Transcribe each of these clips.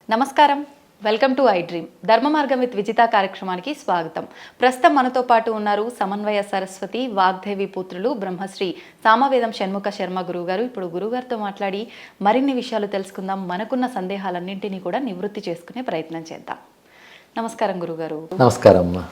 నమస్కారం, welcome to I dream. ధర్మ మార్గం విత్ విజిత కార్యక్రమానికి స్వాగతం. ప్రస్తుతం మనతో పాటు ఉన్నారు సమన్వయ సరస్వతి వాగ్దేవి పుత్రులు బ్రహ్మశ్రీ సామవేదం షణ్ముఖ శర్మ గురువుగారు. ఇప్పుడు గురువుగారితో మాట్లాడి మరిన్ని విషయాలు తెలుసుకుందాం. మనకున్న సందేహాలన్నింటినీ కూడా నివృత్తి చేసుకునే ప్రయత్నం చేద్దాం. నమస్కారం గురుగారు. నమస్కారం అమ్మా.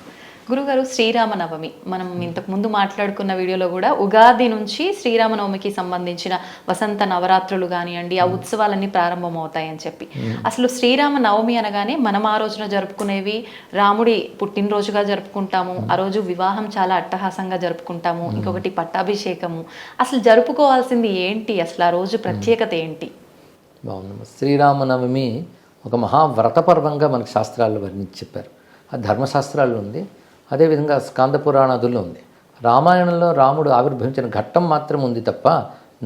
గురుగారు, శ్రీరామనవమి మనం ఇంతకు ముందు మాట్లాడుకున్న వీడియోలో కూడా ఉగాది నుంచి శ్రీరామనవమికి సంబంధించిన వసంత నవరాత్రులు కానివ్వండి, ఆ ఉత్సవాలన్నీ ప్రారంభమవుతాయని చెప్పి, అసలు శ్రీరామనవమి అనగానే మనం ఆ రోజున జరుపుకునేవి రాముడి పుట్టినరోజుగా జరుపుకుంటాము. ఆ రోజు వివాహం చాలా అట్టహాసంగా జరుపుకుంటాము. ఇంకొకటి పట్టాభిషేకము. అసలు జరుపుకోవాల్సింది ఏంటి? అసలు ఆ రోజు ప్రత్యేకత ఏంటి? బాగుందమ్మా. శ్రీరామనవమి ఒక మహావ్రతపర్వంగా మనకు శాస్త్రాల్లో వర్ణించి చెప్పారు. ఆ ధర్మశాస్త్రాల్లో ఉంది, అదేవిధంగా స్కాంద పురాణాదుల్లో ఉంది. రామాయణంలో రాముడు ఆవిర్భవించిన ఘట్టం మాత్రం ఉంది తప్ప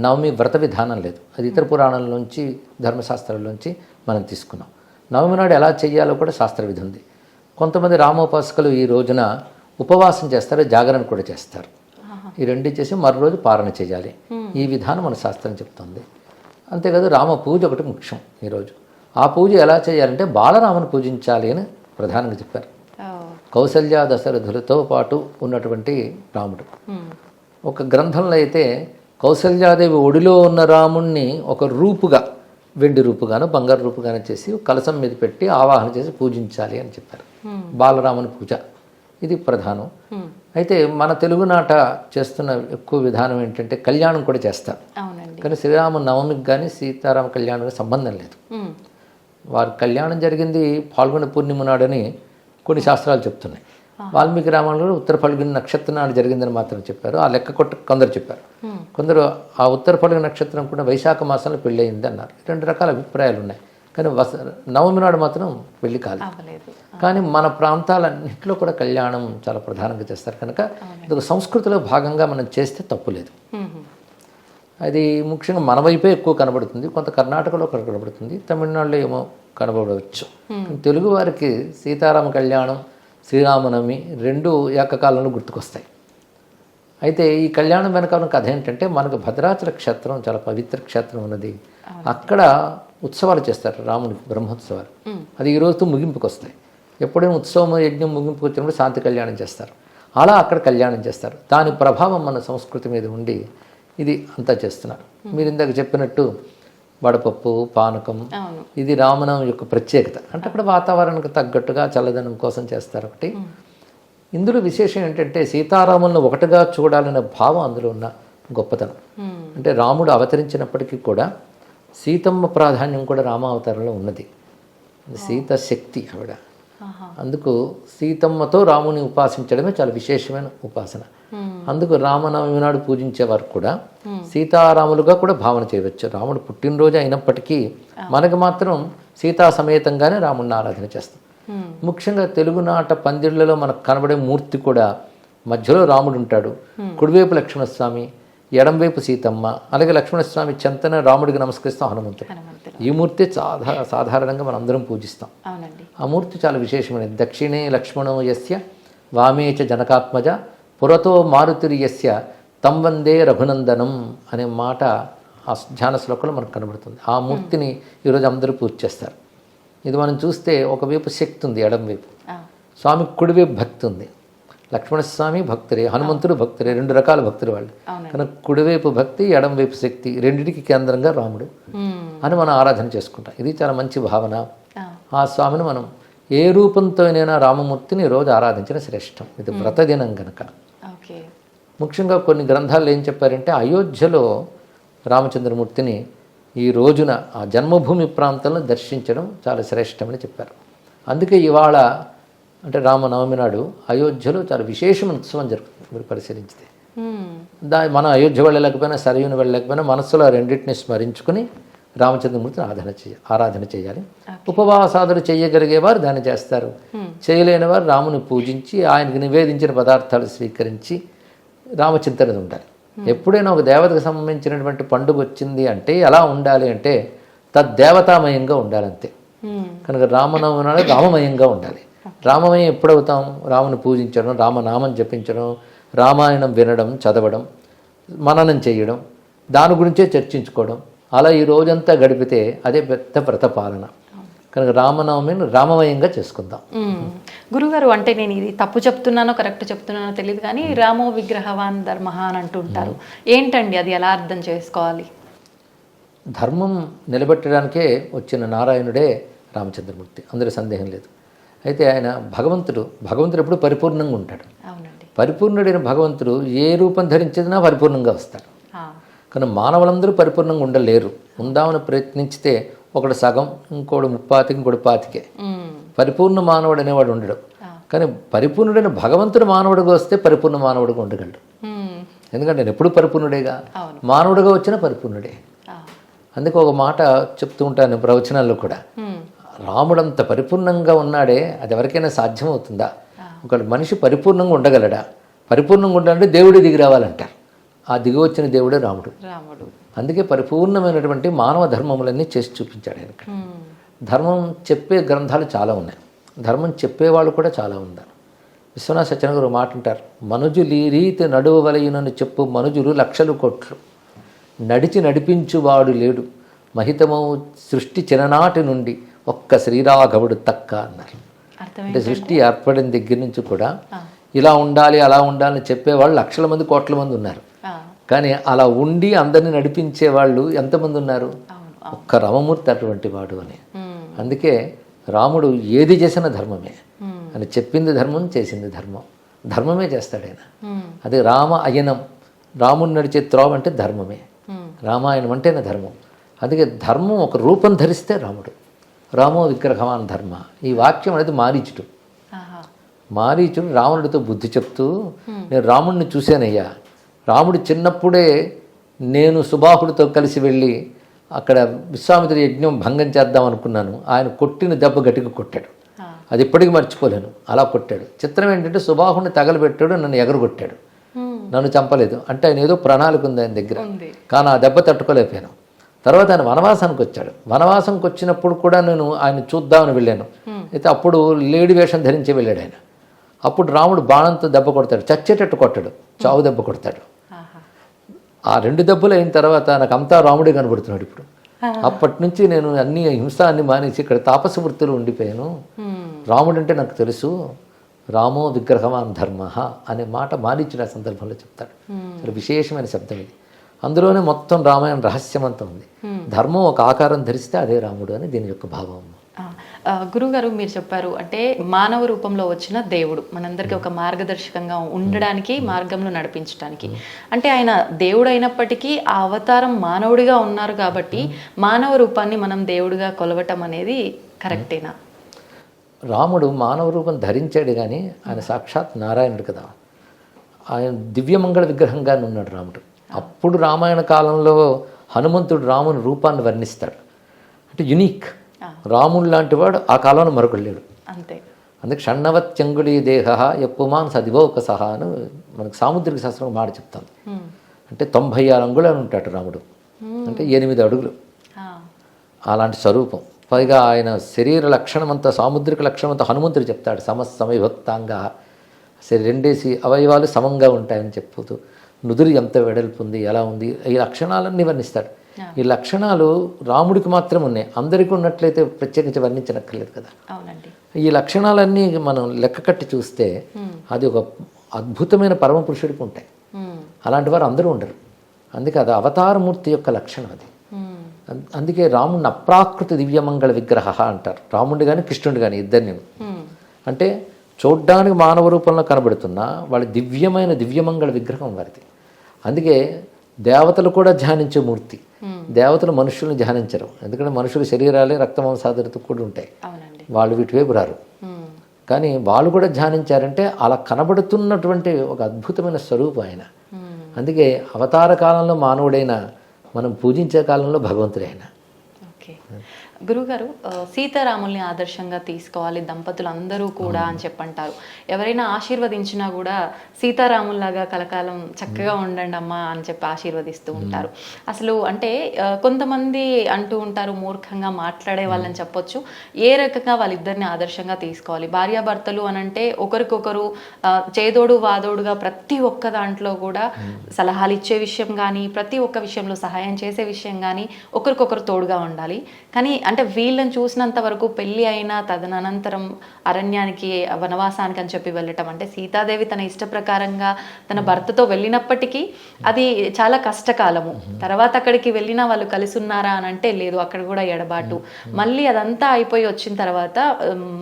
నవమి వ్రత విధానం లేదు. అది ఇతర పురాణాల్లోంచి ధర్మశాస్త్రాల్లోంచి మనం తీసుకున్నాం. నవమి నాడు ఎలా చేయాలో కూడా శాస్త్ర విధి ఉంది. కొంతమంది రామోపాసకులు ఈ రోజున ఉపవాసం చేస్తారు, జాగరణ కూడా చేస్తారు. ఈ రెండు చేసి మరో రోజు పారణ చేయాలి. ఈ విధానం మన శాస్త్రం చెప్తుంది. అంతేకాదు రామ పూజ ఒకటి ముఖ్యం ఈరోజు. ఆ పూజ ఎలా చేయాలంటే బాలరాముని పూజించాలి అని ప్రధానంగా చెప్పారు. కౌసల్య దశరథులతో పాటు ఉన్నటువంటి రాముడు. ఒక గ్రంథంలో అయితే కౌసల్యాదేవి ఒడిలో ఉన్న రాముణ్ణి ఒక రూపుగా, వెండి రూపుగాను బంగారు రూపుగాను చేసి కలశం మీద పెట్టి ఆవాహన చేసి పూజించాలి అని చెప్పారు. బాలరాముని పూజ ఇది ప్రధానం. అయితే మన తెలుగునాట చేస్తున్న ఎక్కువ విధానం ఏంటంటే కళ్యాణం కూడా చేస్తారు. కానీ శ్రీరామ నవమికి కానీ సీతారామ కళ్యాణానికి సంబంధం లేదు. వారి కళ్యాణం జరిగింది పాల్గొన పూర్ణిమ నాడని కొన్ని శాస్త్రాలు చెప్తున్నాయి. వాల్మీకి రామాయణంలో ఉత్తర ఫల్గుని నక్షత్రం నాడు జరిగిందని మాత్రం చెప్పారు. ఆ లెక్క కొందరు చెప్పారు. కొందరు ఆ ఉత్తర ఫల్గుని నక్షత్రం కూడా వైశాఖ మాసంలో పెళ్ళి అయింది అన్నారు. రెండు రకాల అభిప్రాయాలు ఉన్నాయి. కానీ నవమి నాడు మాత్రం పెళ్లి కాలేదు. కానీ మన ప్రాంతాలన్నింటిలో కూడా కళ్యాణం చాలా ప్రధానంగా చేస్తారు. కనుక ఇది ఒక సంస్కృతిలో భాగంగా మనం చేస్తే తప్పు లేదు. అది ముఖ్యంగా మన వైపే ఎక్కువ కనబడుతుంది. కొంత కర్ణాటకలో కనబడుతుంది, తమిళనాడులో ఏమో కనబడవచ్చు. తెలుగు వారికి సీతారామ కళ్యాణం, శ్రీరామనవమి రెండు ఏకకాలంలో గుర్తుకొస్తాయి. అయితే ఈ కళ్యాణం వెనక ఉన్న కథ ఏంటంటే, మనకు భద్రాచల క్షేత్రం చాలా పవిత్ర క్షేత్రం ఉన్నది. అక్కడ ఉత్సవాలు చేస్తారు, రామునికి బ్రహ్మోత్సవాలు. అది ఈ రోజుతో ముగింపుకు వస్తాయి. ఎప్పుడైనా ఉత్సవం యజ్ఞం ముగింపుకు వచ్చినప్పుడు శాంతి కళ్యాణం చేస్తారు. అలా అక్కడ కళ్యాణం చేస్తారు. దాని ప్రభావం మన సంస్కృతి మీద ఉండి ఇది అంతా చేస్తున్నారు. మీరు ఇందాక చెప్పినట్టు వడపప్పు, పానకం, ఇది రామనవమి యొక్క ప్రత్యేకత. అంటే అక్కడ వాతావరణానికి తగ్గట్టుగా చల్లదనం కోసం చేస్తారు. ఒకటి ఇందులో విశేషం ఏంటంటే సీతారాములను ఒకటిగా చూడాలనే భావం అందులో ఉన్న గొప్పతనం. అంటే రాముడు అవతరించినప్పటికీ కూడా సీతమ్మ ప్రాధాన్యం కూడా రామావతారంలో ఉన్నది. సీత శక్తి ఆవిడ. అందుకు సీతమ్మతో రాముని ఉపాసించడమే చాలా విశేషమైన ఉపాసన. అందుకు రామనవమి నాడు పూజించేవారు కూడా సీతారాములుగా కూడా భావన చేయవచ్చు. రాముడు పుట్టినరోజు అయినప్పటికీ మనకు మాత్రం సీతా సమేతంగానే రాముడిని ఆరాధన చేస్తాం. ముఖ్యంగా తెలుగునాట పందిళ్లలో మనకు కనబడే మూర్తి కూడా మధ్యలో రాముడు ఉంటాడు, కుడివైపు లక్ష్మణస్వామి, ఎడంవైపు సీతమ్మ, అలాగే లక్ష్మణస్వామి చెంతన రాముడికి నమస్కరిస్తాం హనుమంతుడు. ఈ మూర్తి సాధారణంగా మనం అందరం పూజిస్తాం. ఆ మూర్తి చాలా విశేషమైనది. దక్షిణే లక్ష్మణో యస్య వామే చ జనకాత్మజ పురతో మారుతిరి యస్య తం వందే రఘునందనం అనే మాట ఆ ధ్యాన శ్లోకంలో మనకు కనబడుతుంది. ఆ మూర్తిని ఈరోజు అందరూ పూజ చేస్తారు. ఇది మనం చూస్తే ఒకవైపు శక్తి ఉంది, ఎడంవైపు స్వామి కుడివైపు భక్తి ఉంది. లక్ష్మణస్వామి భక్తులే, హనుమంతుడు భక్తులే, రెండు రకాల భక్తులు వాళ్ళు. కనుక కుడివైపు భక్తి, ఎడంవైపు శక్తి, రెండింటికి కేంద్రంగా రాముడు అని మనం ఆరాధన చేసుకుంటాం. ఇది చాలా మంచి భావన. ఆ స్వామిని మనం ఏ రూపంతోనైనా రామమూర్తిని రోజు ఆరాధించిన శ్రేష్టం. ఇది వ్రతదినం కనుక. ముఖ్యంగా కొన్ని గ్రంథాల్లో ఏం చెప్పారంటే అయోధ్యలో రామచంద్రమూర్తిని ఈ రోజున ఆ జన్మభూమి ప్రాంతంలో దర్శించడం చాలా శ్రేష్టమని చెప్పారు. అందుకే ఇవాళ అంటే రామనవమి నాడు అయోధ్యలో చాలా విశేషమైన ఉత్సవం జరుగుతుంది. మీరు పరిశీలించితే మనం అయోధ్య వెళ్ళలేకపోయినా, సరయుని వెళ్ళలేకపోయినా మనస్సులో రెండింటిని స్మరించుకుని రామచంద్రమూర్తిని ఆరాధన చేయాలి. ఉపవాసాదులు చేయగలిగేవారు దాన్ని చేస్తారు. చేయలేని వారు రాముని పూజించి ఆయనకు నివేదించిన పదార్థాలు స్వీకరించి రామచింతన ఉండాలి. ఎప్పుడైనా ఒక దేవతకు సంబంధించినటువంటి పండుగ వచ్చింది అంటే ఎలా ఉండాలి అంటే తద్దేవతామయంగా ఉండాలంతే. కనుక రామనవమి నాడు రామమయంగా ఉండాలి. రామమయం ఎప్పుడవుతాం? రాముని పూజించడం, రామనామం జపించడం, రామాయణం వినడం, చదవడం, మననం చేయడం, దాని గురించే చర్చించుకోవడం, అలా ఈ రోజంతా గడిపితే అదే పెద్ద వ్రతపాలన. కనుక రామనవమిని రామమయంగా చేసుకుందాం. గురుగారు, అంటే నేను ఇది తప్పు చెప్తున్నానో కరెక్ట్ చెప్తున్నానో తెలియదు కానీ రామో విగ్రహవాన్ ధర్మ అని అంటుంటారు. ఏంటండి అది, ఎలా అర్థం చేసుకోవాలి? ధర్మం నిలబెట్టడానికే వచ్చిన నారాయణుడే రామచంద్రమూర్తి, అందులో సందేహం లేదు. అయితే ఆయన భగవంతుడు ఎప్పుడు పరిపూర్ణంగా ఉంటాడు. అవునండి. పరిపూర్ణుడైన భగవంతుడు ఏ రూపం ధరించినా పరిపూర్ణంగా వస్తాడు. ఆ, కానీ మానవులందరూ పరిపూర్ణంగా ఉండలేరు. ఉందామని ప్రయత్నించితే ఒకడు సగం, ఇంకోడు 30, ఇంకోడు 25. పరిపూర్ణ మానవుడు అనేవాడు ఉండడు. కానీ పరిపూర్ణుడైన భగవంతుడు మానవుడిగా వస్తే పరిపూర్ణ మానవుడిగా ఉండగలడు. ఎందుకంటే నేను ఎప్పుడు పరిపూర్ణుడేగా, మానవుడిగా వచ్చిన పరిపూర్ణుడే. అందుకే ఒక మాట చెప్తూ ఉంటాను ప్రవచనాల్లో కూడా, రాముడంత పరిపూర్ణంగా ఉన్నాడే, అది ఎవరికైనా సాధ్యమవుతుందా? ఒక మనిషి పరిపూర్ణంగా ఉండగలడా? పరిపూర్ణంగా ఉండాలంటే దేవుడే దిగి రావాలంటారు. ఆ దిగి వచ్చిన దేవుడే రాముడు. అందుకే పరిపూర్ణమైనటువంటి మానవ ధర్మములన్నీ చేసి చూపించాడు ఆయన. ధర్మం చెప్పే గ్రంథాలు చాలా ఉన్నాయి, ధర్మం చెప్పేవాళ్ళు కూడా చాలా ఉన్నారు. విశ్వనాథ సత్యనారాయణ గారు మాట అంటారు, మనుజులు ఈ రీతి నడువవలయునని చెప్పు మనుజులు లక్షలు కోట్లు, నడిచి నడిపించువాడు లేడు, మహితమౌ సృష్టి చిన్ననాటి నుండి ఒక్క శ్రీరాఘవుడు తక్క అన్నారు. అంటే సృష్టి ఏర్పడిన దగ్గర నుంచి కూడా ఇలా ఉండాలి అలా ఉండాలని చెప్పేవాళ్ళు లక్షల మంది, కోట్ల మంది ఉన్నారు. కానీ అలా ఉండి అందరినీ నడిపించే వాళ్ళు ఎంతమంది ఉన్నారు? ఒక్క రామమూర్తి అటువంటి వాడు అని. అందుకే రాముడు ఏది చేసిన ధర్మమే అని, చెప్పింది ధర్మం, చేసింది ధర్మం, ధర్మమే చేస్తాడు ఆయన. అదే రామ అయనం, రాముడు నడిచే త్రోవ అంటే ధర్మమే, రామాయణం అంటేనే ధర్మం. అందుకే ధర్మం ఒక రూపం ధరిస్తే రాముడు. రామో విగ్రహవాన్ ధర్మ, ఈ వాక్యం అనేది మారీచుడు రావణుడితో బుద్ధి చెప్తూ, నేను రాముడిని చూశానయ్యా, రాముడు చిన్నప్పుడే నేను సుబాహుడితో కలిసి వెళ్ళి అక్కడ విశ్వామిత్ర యజ్ఞం భంగం చేద్దాం అనుకున్నాను, ఆయన కొట్టిన దెబ్బ గట్టిగా కొట్టాడు, అది ఇప్పటికీ మర్చిపోలేను, అలా కొట్టాడు. చిత్రం ఏంటంటే సుబాహుడిని తగలబెట్టాడు, నన్ను ఎగరగొట్టాడు, నన్ను చంపలేదు. అంటే ఆయన ఏదో ప్రణాళిక ఉంది ఆయన దగ్గర, కానీ ఆ దెబ్బ తట్టుకోలేకపోయాను. తర్వాత ఆయన వనవాసానికి వచ్చాడు, వనవాసానికి వచ్చినప్పుడు కూడా నేను ఆయన చూద్దామని వెళ్ళాను. అయితే అప్పుడు లేడి వేషం ధరించి వెళ్ళాడు ఆయన. అప్పుడు రాముడు బాణంతో దెబ్బ కొడతాడు, చచ్చేటట్టు కొట్టాడు, చావు దెబ్బ కొడతాడు. ఆ 2 దెబ్బలు అయిన తర్వాత నాకు అంతా రాముడే కనబడుతున్నాడు ఇప్పుడు. అప్పటి నుంచి నేను అన్ని హింస అన్ని మానేసి ఇక్కడ తాపస వృత్తిలో ఉండిపోయాను. రాముడు అంటే నాకు తెలుసు, రామో విగ్రహవాన్ ధర్మ అనే మాట మారీచుడు ఆ సందర్భంలో చెప్తాడు. చాలా విశేషమైన శబ్దం ఇది. అందులోనే మొత్తం రామాయణ రహస్యమంతా ఉంది. ధర్మం ఒక ఆకారం ధరిస్తే అదే రాముడు అని దీని యొక్క భావం. గురుగారు, మీరు చెప్పారు అంటే మానవ రూపంలో వచ్చిన దేవుడు మనందరికీ ఒక మార్గదర్శకంగా ఉండడానికి, మార్గంలో నడిపించడానికి. అంటే ఆయన దేవుడు అయినప్పటికీ ఆ అవతారం మానవుడిగా ఉన్నారు కాబట్టి మానవ రూపాన్ని మనం దేవుడిగా కొలవటం అనేది కరెక్టేనా? రాముడు మానవ రూపం ధరించాడు కానీ ఆయన సాక్షాత్ నారాయణుడు కదా. ఆయన దివ్యమంగళ విగ్రహంగానే ఉన్నాడు రాముడు. అప్పుడు రామాయణ కాలంలో హనుమంతుడు రాముని రూపాన్ని వర్ణిస్తాడు, అంటే యునీక్. రాముడు లాంటి వాడు ఆ కాలంలో మరొకడు లేడు. అంతే. అందుకే షణ్ణవత్యంగుళీ దేహ ఎప్పుమాన్ సదివోక సహా అని మనకు సాముద్రిక శాస్త్రం మాట చెప్తాను. అంటే 96 అంగుళాలు ఉంటాడు రాముడు, అంటే 8 అడుగులు. అలాంటి స్వరూపం. పైగా ఆయన శరీర లక్షణం అంతా, సాముద్రిక లక్షణం అంతా హనుమంతుడు చెప్తాడు. సమవిభక్తాంగా, రెండేసి అవయవాలు సమంగా ఉంటాయని చెప్పుతూ, నుదురు ఎంత వెడల్పు ఉంది, ఎలా ఉంది, ఈ లక్షణాలన్నీ వర్ణిస్తాడు. ఈ లక్షణాలు రాముడికి మాత్రం ఉన్నాయి, అందరికీ ఉన్నట్లయితే ప్రత్యేకించి వర్ణించనక్కర్లేదు కదా. ఈ లక్షణాలన్నీ మనం లెక్క కట్టి చూస్తే అది ఒక అద్భుతమైన పరమ పురుషుడికి ఉంటాయి. అలాంటి వారు అందరూ ఉండరు. అందుకే అది అవతారమూర్తి యొక్క లక్షణం అది. అందుకే రాముడిని అప్రాకృత దివ్యమంగళ విగ్రహ అంటారు. రాముడి కానీ కృష్ణుడు కానీ ఇద్దరిని. అంటే చూడ్డానికి మానవ రూపంలో కనబడుతున్న వాళ్ళ దివ్యమంగళ విగ్రహం వారిది. అందుకే దేవతలు కూడా ధ్యానించే మూర్తి. దేవతలు మనుషులను ధ్యానించరు, ఎందుకంటే మనుషుల శరీరాలే రక్తమాంసాదులతో కూడి ఉంటాయి, వాళ్ళు వీటి వైపు రారు. కానీ వాళ్ళు కూడా ధ్యానించారంటే అలా కనబడుతున్నటువంటి ఒక అద్భుతమైన స్వరూపం ఆయన. అందుకే అవతార కాలంలో మానవుడైన, మనం పూజించే కాలంలో భగవంతుడైన. ఓకే గురుగారు, సీతారాముల్ని ఆదర్శంగా తీసుకోవాలి దంపతులు అందరూ కూడా అని చెప్పంటారు. ఎవరైనా ఆశీర్వదించినా కూడా సీతారాముల్లాగా కలకాలం చక్కగా ఉండండి అమ్మా అని చెప్పి ఆశీర్వదిస్తూ ఉంటారు. అసలు అంటే కొంతమంది అంటూ ఉంటారు, మూర్ఖంగా మాట్లాడే వాళ్ళని చెప్పొచ్చు, ఏ రకంగా వాళ్ళిద్దరిని ఆదర్శంగా తీసుకోవాలి. భార్యాభర్తలు అని అంటే ఒకరికొకరు చేదోడు వాదోడుగా ప్రతి ఒక్క దాంట్లో కూడా సలహాలు ఇచ్చే విషయం కానీ, ప్రతి ఒక్క విషయంలో సహాయం చేసే విషయం కానీ ఒకరికొకరు తోడుగా ఉండాలి. కానీ అంటే వీళ్ళని చూసినంత వరకు పెళ్లి అయినా తదనంతరం అరణ్యానికి వనవాసానికి అని చెప్పి వెళ్ళటం అంటే సీతాదేవి తన ఇష్ట ప్రకారంగా తన భర్తతో వెళ్ళినప్పటికీ అది చాలా కష్టకాలము. తర్వాత అక్కడికి వెళ్ళినా వాళ్ళు కలిసి ఉన్నారా అని అంటే లేదు, అక్కడ కూడా ఎడబాటు. మళ్ళీ అదంతా అయిపోయి వచ్చిన తర్వాత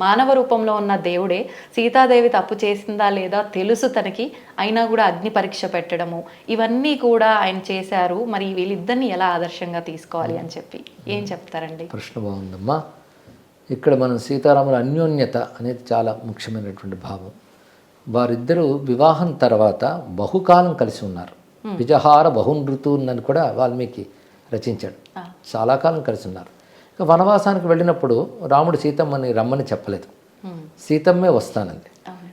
మానవ రూపంలో ఉన్న దేవుడే సీతాదేవి తప్పు చేసిందా లేదా తెలుసు తనకి, అయినా కూడా అగ్ని పరీక్ష పెట్టడము ఇవన్నీ కూడా ఆయన చేశారు. మరి వీళ్ళిద్దరిని ఎలా ఆదర్శంగా తీసుకోవాలి అని చెప్పి ఏం చెప్తారండి? ప్రశ్న బాగుందమ్మా. ఇక్కడ మనం సీతారాముల అన్యోన్యత అనేది చాలా ముఖ్యమైనటువంటి భావం. వారిద్దరూ వివాహం తర్వాత బహుకాలం కలిసి ఉన్నారు. విజహార బహునృతున్నని కూడా వాల్మీకి రచించాడు. చాలా కాలం కలిసి ఉన్నారు. ఇక వనవాసానికి వెళ్ళినప్పుడు రాముడు సీతమ్మని రమ్మని చెప్పలేదు, సీతమ్మే వస్తానంది.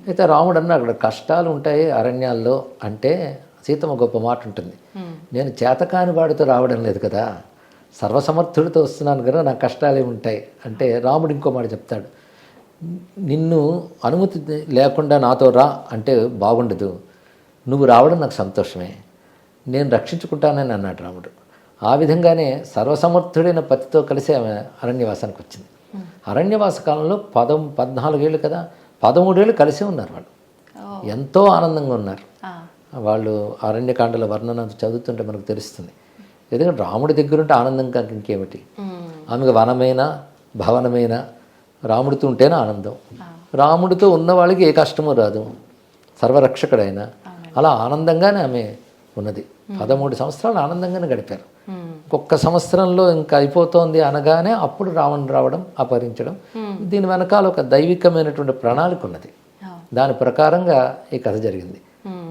అయితే రాముడు అన్న అక్కడ కష్టాలు ఉంటాయి అరణ్యాల్లో అంటే సీతమ్మ గొప్ప మాట ఉంటుంది, నేను చేతకాని వాడితో రావడం లేదు కదా, సర్వసమర్థుడితో వస్తున్నాను కదా, నాకు కష్టాలే ఉంటాయి అంటే రాముడు ఇంకో మాట చెప్తాడు, నిన్ను అనుమతి లేకుండా నాతో రా అంటే బాగుండదు, నువ్వు రావడం నాకు సంతోషమే, నేను రక్షించుకుంటానని అన్నాడు రాముడు. ఆ విధంగానే సర్వసమర్థుడైన పతితో కలిసి ఆమె అరణ్యవాసానికి వచ్చింది. అరణ్యవాస కాలంలో 14 ఏళ్ళు కదా, 13 ఏళ్ళు కలిసే ఉన్నారు వాళ్ళు. ఎంతో ఆనందంగా ఉన్నారు వాళ్ళు. అరణ్యకాండల వర్ణన చదువుతుంటే మనకు తెలుస్తుంది. ఎందుకంటే రాముడి దగ్గరుంటే ఆనందం కాక ఇంకేమిటి. ఆమెకు వనమైనా భవనమైనా రాముడితో ఉంటేనే ఆనందం. రాముడితో ఉన్న వాళ్ళకి ఏ కష్టమూ రాదు, సర్వరక్షకుడైన. అలా ఆనందంగానే ఆమె ఉన్నది. 13 సంవత్సరాలు ఆనందంగానే గడిపారు. ఒక్క సంవత్సరంలో ఇంకా అయిపోతోంది అనగానే అప్పుడు రావణుడు రావడం, అపహరించడం. దీని వెనకాల ఒక దైవికమైనటువంటి ప్రణాళిక ఉన్నది. దాని ప్రకారంగా ఈ కథ జరిగింది.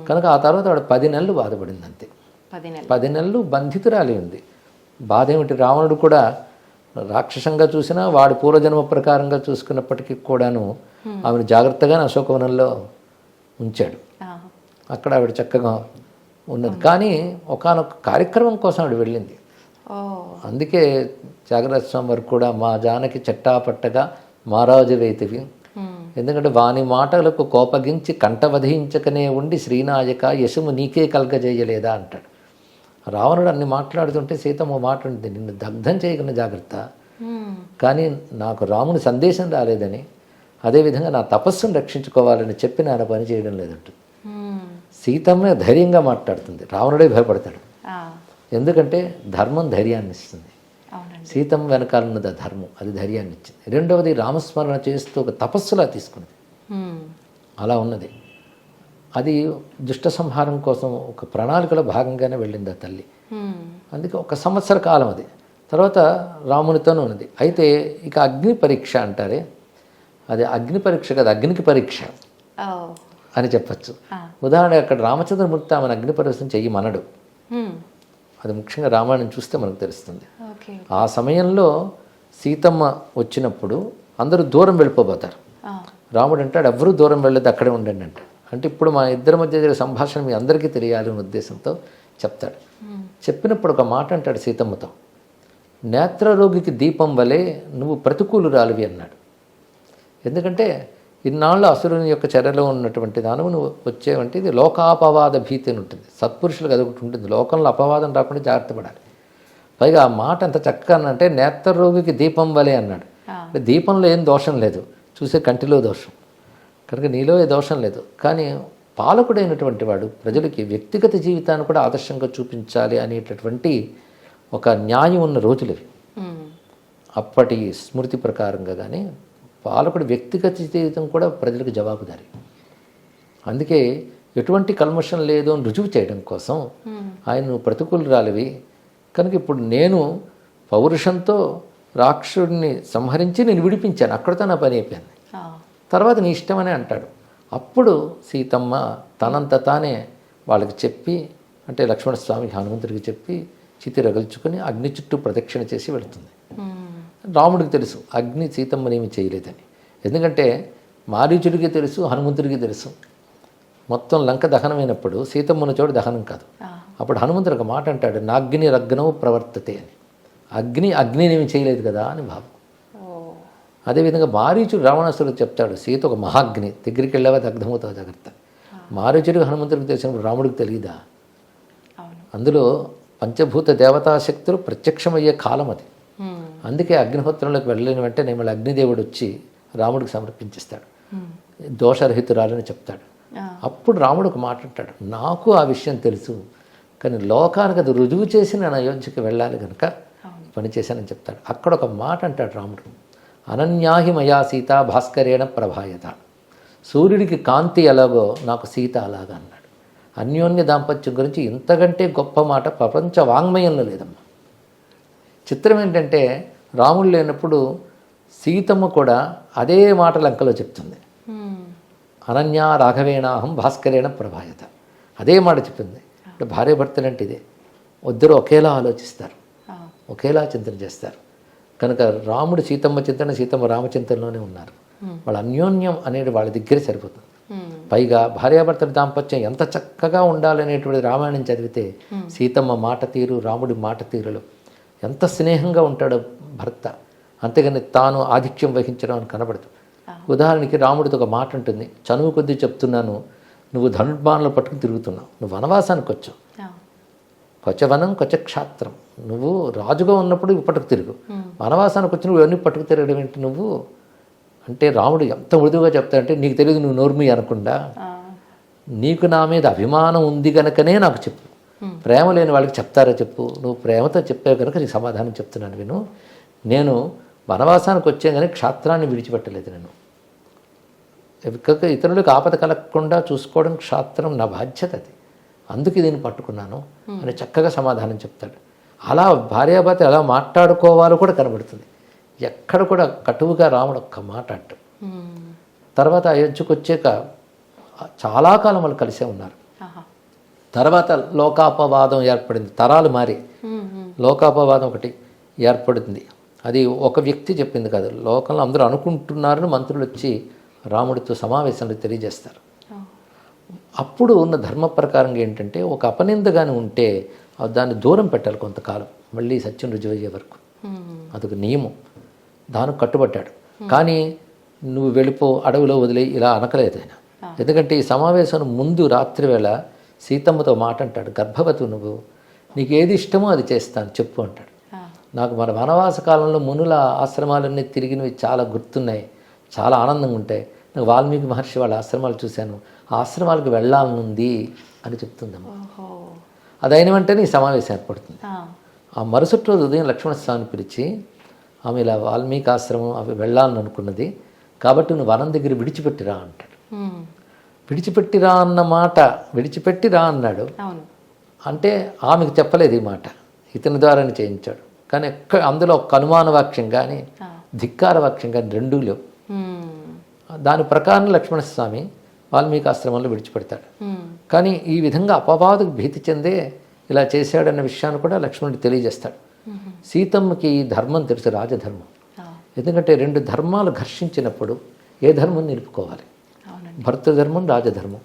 కనుక ఆ తర్వాత వాడు 10 నెలలు బాధపడింది అంతే. 10 నెలలు బంధితురాలి ఉంది. బాధ ఏమిటి, రావణుడు కూడా రాక్షసంగా చూసినా వాడి పూర్వజన్మ ప్రకారంగా చూసుకున్నప్పటికీ కూడాను ఆమెను జాగ్రత్తగానే అశోకవనంలో ఉంచాడు. అక్కడ ఆవిడ చక్కగా ఉన్నది. కానీ ఒకానొక కార్యక్రమం కోసం ఆవిడ వెళ్ళింది. అందుకే త్యాగరాజ స్వామి వారు కూడా మా జానకి చట్టాపట్టగా మారాజు రైతివి, ఎందుకంటే వాని మాటలకు కోపగించి కంఠవధించకనే ఉండి శ్రీనాయక యశము నీకే కలగజేయలేదా అంటాడు. రావణుడు అన్ని మాట్లాడుతుంటే సీతమ్మ మాట ఉంటుంది, నిన్ను దగ్ధం చేయకుండా జాగ్రత్త, కానీ నాకు రాముని సందేశం రాలేదని, అదేవిధంగా నా తపస్సును రక్షించుకోవాలని చెప్పి ఆయన పని చేయడం లేదంటుంది. సీతమ్మే ధైర్యంగా మాట్లాడుతుంది, రావణుడే భయపడతాడు. ఎందుకంటే ధర్మం ధైర్యాన్ని ఇస్తుంది. సీతమ్మ వెనకాలన్నది ఆ ధర్మం, అది ధైర్యాన్ని ఇచ్చింది. రెండవది రామస్మరణ చేస్తూ ఒక తపస్సులా తీసుకున్నది. అలా ఉన్నది. అది దుష్ట సంహారం కోసం ఒక ప్రణాళికలో భాగంగానే వెళ్ళింది ఆ తల్లి. అందుకే 1 సంవత్సర కాలం అది. తర్వాత రామునితోనే ఉన్నది. అయితే ఇక అగ్ని పరీక్ష అంటారే, అది అగ్ని పరీక్ష కదా, అగ్నికి పరీక్ష అని చెప్పచ్చు. ఉదాహరణ అక్కడ రామచంద్రమూర్తి ఆమెను అగ్ని పరీక్ష చెయ్యమనడు. అది ముఖ్యంగా రామాయణం చూస్తే మనకు తెలుస్తుంది. ఆ సమయంలో సీతమ్మ వచ్చినప్పుడు అందరూ దూరం వెళ్ళిపోతారు. రాముడు అంటాడు ఎవరూ దూరం వెళ్ళదు, అక్కడే ఉండండి అంటాడు. అంటే ఇప్పుడు మా ఇద్దరి మధ్య జరిగే సంభాషణ మీ అందరికీ తెలియాలి అనే ఉద్దేశంతో చెప్తాడు. చెప్పినప్పుడు ఒక మాట అంటాడు సీతమ్మతో, నేత్రరోగికి దీపం వలె నువ్వు ప్రతికూలురాలివి అన్నాడు. ఎందుకంటే ఇన్నాళ్ళు అసురుని యొక్క చర్యలో ఉన్నటువంటి దానవు నువ్వు వచ్చేవంటి ఇది లోకాపవాద భీతి అని ఉంటుంది. సత్పురుషులకు అది ఒకటి ఉంటుంది, లోకంలో అపవాదం రాకుండా జాగ్రత్త పడాలి. పైగా ఆ మాట ఎంత చక్కగా అంటే నేత్రరోగికి దీపం వలె అన్నాడు. దీపంలో ఏం దోషం లేదు, చూసే కంటిలో దోషం, కనుక నీలో ఏ దోషం లేదు. కానీ పాలకుడైనటువంటి వాడు ప్రజలకి వ్యక్తిగత జీవితాన్ని కూడా ఆదర్శంగా చూపించాలి అనేటటువంటి ఒక న్యాయం ఉన్న రోజులు ఇవి. అప్పటి స్మృతి ప్రకారంగా కానీ పాలకుడి వ్యక్తిగత జీవితం కూడా ప్రజలకు జవాబుదారి. అందుకే ఎటువంటి కల్మషం లేదు అని రుజువు చేయడం కోసం ఆయన ప్రతికూలురాలివి కనుక ఇప్పుడు నేను పౌరుషంతో రాక్షసుడిని సంహరించి నేను విడిపించాను, అక్కడితో నా పని అయిపోయింది, తర్వాత నీ ఇష్టమని అంటాడు. అప్పుడు సీతమ్మ తనంత తానే వాళ్ళకి చెప్పి, అంటే లక్ష్మణస్వామికి హనుమంతుడికి చెప్పి చితి రగల్చుకొని అగ్ని చుట్టూ ప్రదక్షిణ చేసి వెళుతుంది. రాముడికి తెలుసు అగ్ని సీతమ్మనేమి చేయలేదని, ఎందుకంటే మారీచుడికి తెలుసు, హనుమంతుడికి తెలుసు. మొత్తం లంక దహనమైనప్పుడు సీతమ్మన చోటు దహనం కాదు. అప్పుడు హనుమంతుడు ఒక మాట అంటాడు, నాగ్ని రగ్నవు ప్రవర్తతే అని. అగ్నినేమి చేయలేదు కదా అని భావం. అదేవిధంగా మారీచుడు రావణాసురుడు చెప్తాడు, సీత ఒక మహాగ్ని, దగ్గరికి వెళ్ళావా దగ్ధమవుతావు జాగ్రత్త. మారీచుడికి హనుమంతుడికి తెలిసినప్పుడు రాముడికి తెలియదా? అందులో పంచభూత దేవతాశక్తులు ప్రత్యక్షమయ్యే కాలం అది. అందుకే అగ్నిహోత్రంలోకి వెళ్ళిన వెంటనే మళ్ళీ అగ్నిదేవుడు వచ్చి రాముడికి సమర్పించేస్తాడు, దోషరహితురాలని చెప్తాడు. అప్పుడు రాముడు ఒక మాట అంటాడు, నాకు ఆ విషయం తెలుసు, కానీ లోకానికి అది రుజువు చేసి నేను అయోధ్యకి వెళ్ళాలి కనుక పని చేశానని చెప్తాడు. అక్కడ ఒక మాట అంటాడు రాముడు, అనన్యాహి మయా సీత భాస్కరేణ ప్రభాయత. సూర్యుడికి కాంతి ఎలాగో నాకు సీత అలాగా అన్నాడు. అన్యోన్య దాంపత్యం గురించి ఇంతకంటే గొప్ప మాట ప్రపంచ వాంగ్మయంలో లేదమ్మా. చిత్రం ఏంటంటే రాముడు లేనప్పుడు సీతమ్మ కూడా అదే మాట లంకలో చెప్తుంది, అనన్యా రాఘవేణాహం భాస్కరేణ ప్రభాయత, అదే మాట చెప్పింది. ఇప్పుడు భార్య భర్తలు అంటే ఇదే, ఇద్దరు ఒకేలా ఆలోచిస్తారు, ఒకేలా చింతన చేస్తారు. కనుక రాముడు సీతమ్మ చింతన, సీతమ్మ రామచింతనలోనే ఉన్నారు. వాళ్ళ అన్యోన్యం అనేది వాళ్ళ దగ్గరే సరిపోతుంది. పైగా భార్యాభర్తల దాంపత్యం ఎంత చక్కగా ఉండాలనేటువంటి రామాయణం చదివితే సీతమ్మ మాట తీరు, రాముడి మాట తీరులో ఎంత స్నేహంగా ఉంటాడో భర్త, అంతేగాని తాను ఆధిక్యం వహించడం అని కనబడదు. ఉదాహరణకి రాముడితో ఒక మాట ఉంటుంది, చనువు కొద్దీ చెప్తున్నాను, నువ్వు ధనుర్బాణాలు పట్టుకుని తిరుగుతున్నావు, నువ్వు వనవాసానికి వచ్చావు, కొచ్చవనం కొచ్చ క్షాత్రం, నువ్వు రాజుగా ఉన్నప్పుడు పట్టుకు తిరుగు, వనవాసానికి వచ్చి నువ్వు ఇవన్నీ పట్టుకు తిరగడం ఏంటి నువ్వు అంటే, రాముడు ఎంత మృదువుగా చెప్తాడంటే, నీకు తెలియదు నువ్వు నోర్మి అనకుండా, నీకు నా మీద అభిమానం ఉంది కనుకనే నాకు చెప్పు, ప్రేమ లేని వాళ్ళకి చెప్తారా చెప్పు, నువ్వు ప్రేమతో చెప్పావు కనుక నీకు సమాధానం చెప్తున్నాను విను. నేను వనవాసానికి వచ్చే కానీ క్షాత్రాన్ని విడిచిపెట్టలేదు, నేను ఇతరులకు ఆపద కలగకుండా చూసుకోవడం క్షాత్రం నా బాధ్యత, అది అందుకే దీన్ని పట్టుకున్నాను అని చక్కగా సమాధానం చెప్తాడు. అలా భార్యాభర్త ఎలా మాట్లాడుకోవాలో కూడా కనబడుతుంది. ఎక్కడ కూడా కటువుగా రాముడు ఒక్క మాట అంటాడు. తర్వాత అయోధ్యకు వచ్చాక చాలా కాలం వాళ్ళు కలిసే ఉన్నారు. తర్వాత లోకాపవాదం ఏర్పడింది, తరాలు మారి లోకాపవాదం ఒకటి ఏర్పడింది. అది ఒక వ్యక్తి చెప్పింది కాదు, లోకంలో అందరూ అనుకుంటున్నారని మంత్రులు వచ్చి రాముడితో సమావేశంలో తెలియజేస్తారు. అప్పుడు ఉన్న ధర్మ ప్రకారంగా ఏంటంటే, ఒక అపనిందగానే ఉంటే దాన్ని దూరం పెట్టాలి కొంతకాలం, మళ్ళీ సత్యం రుజువయ్యే వరకు, అదొక నియమం, దానికి కట్టుబట్టాడు. కానీ నువ్వు వెళ్ళిపో అడవిలో వదిలే ఇలా అనకలేదు ఆయన. ఎందుకంటే ఈ సమావేశం ముందు రాత్రి వేళ సీతమ్మతో మాట అంటాడు, గర్భవతి నువ్వు, నీకు ఏది ఇష్టమో అది చేస్తాను చెప్పు అంటాడు. నాకు మన వనవాస కాలంలో మునుల ఆశ్రమాలన్నీ తిరిగినవి చాలా గుర్తున్నాయి, చాలా ఆనందంగా ఉంటాయి. నాకు వాల్మీకి మహర్షి వాళ్ళ ఆశ్రమాలు చూశాను, ఆ ఆశ్రమాలకు వెళ్ళాలనుంది అని చెప్తుందమ్మ. అది అయిన వెంటనే ఈ సమావేశం ఏర్పడుతుంది. ఆ మరుసటి రోజు ఉదయం లక్ష్మణస్వామిని పిలిచి, ఆమె ఇలా వాల్మీకి ఆశ్రమం అవి వెళ్ళాలని అనుకున్నది కాబట్టి నువ్వు వనం దగ్గర విడిచిపెట్టిరా అంటాడు. విడిచిపెట్టిరా అన్న మాట, విడిచిపెట్టిరా అన్నాడు అంటే ఆమెకు చెప్పలేదు ఈ మాట, ఇతని ద్వారానే చేయించాడు. కానీ అందులో ఒక అనుమాన వాక్యం కానీ ధిక్కార వాక్యం కానీ రెండూ లేవు. దాని ప్రకారం లక్ష్మణస్వామి వాల్మీకి ఆశ్రమంలో విడిచిపెడతాడు. కానీ ఈ విధంగా అపవాదుకు భీతి చెందే ఇలా చేశాడన్న విషయాన్ని కూడా లక్ష్మణుడు తెలియజేస్తాడు. సీతమ్మకి ఈ ధర్మం తెలుసు, రాజధర్మం. ఎందుకంటే రెండు ధర్మాలు ఘర్షించినప్పుడు ఏ ధర్మం నిలుపుకోవాలి, భర్తృధర్మం రాజధర్మం.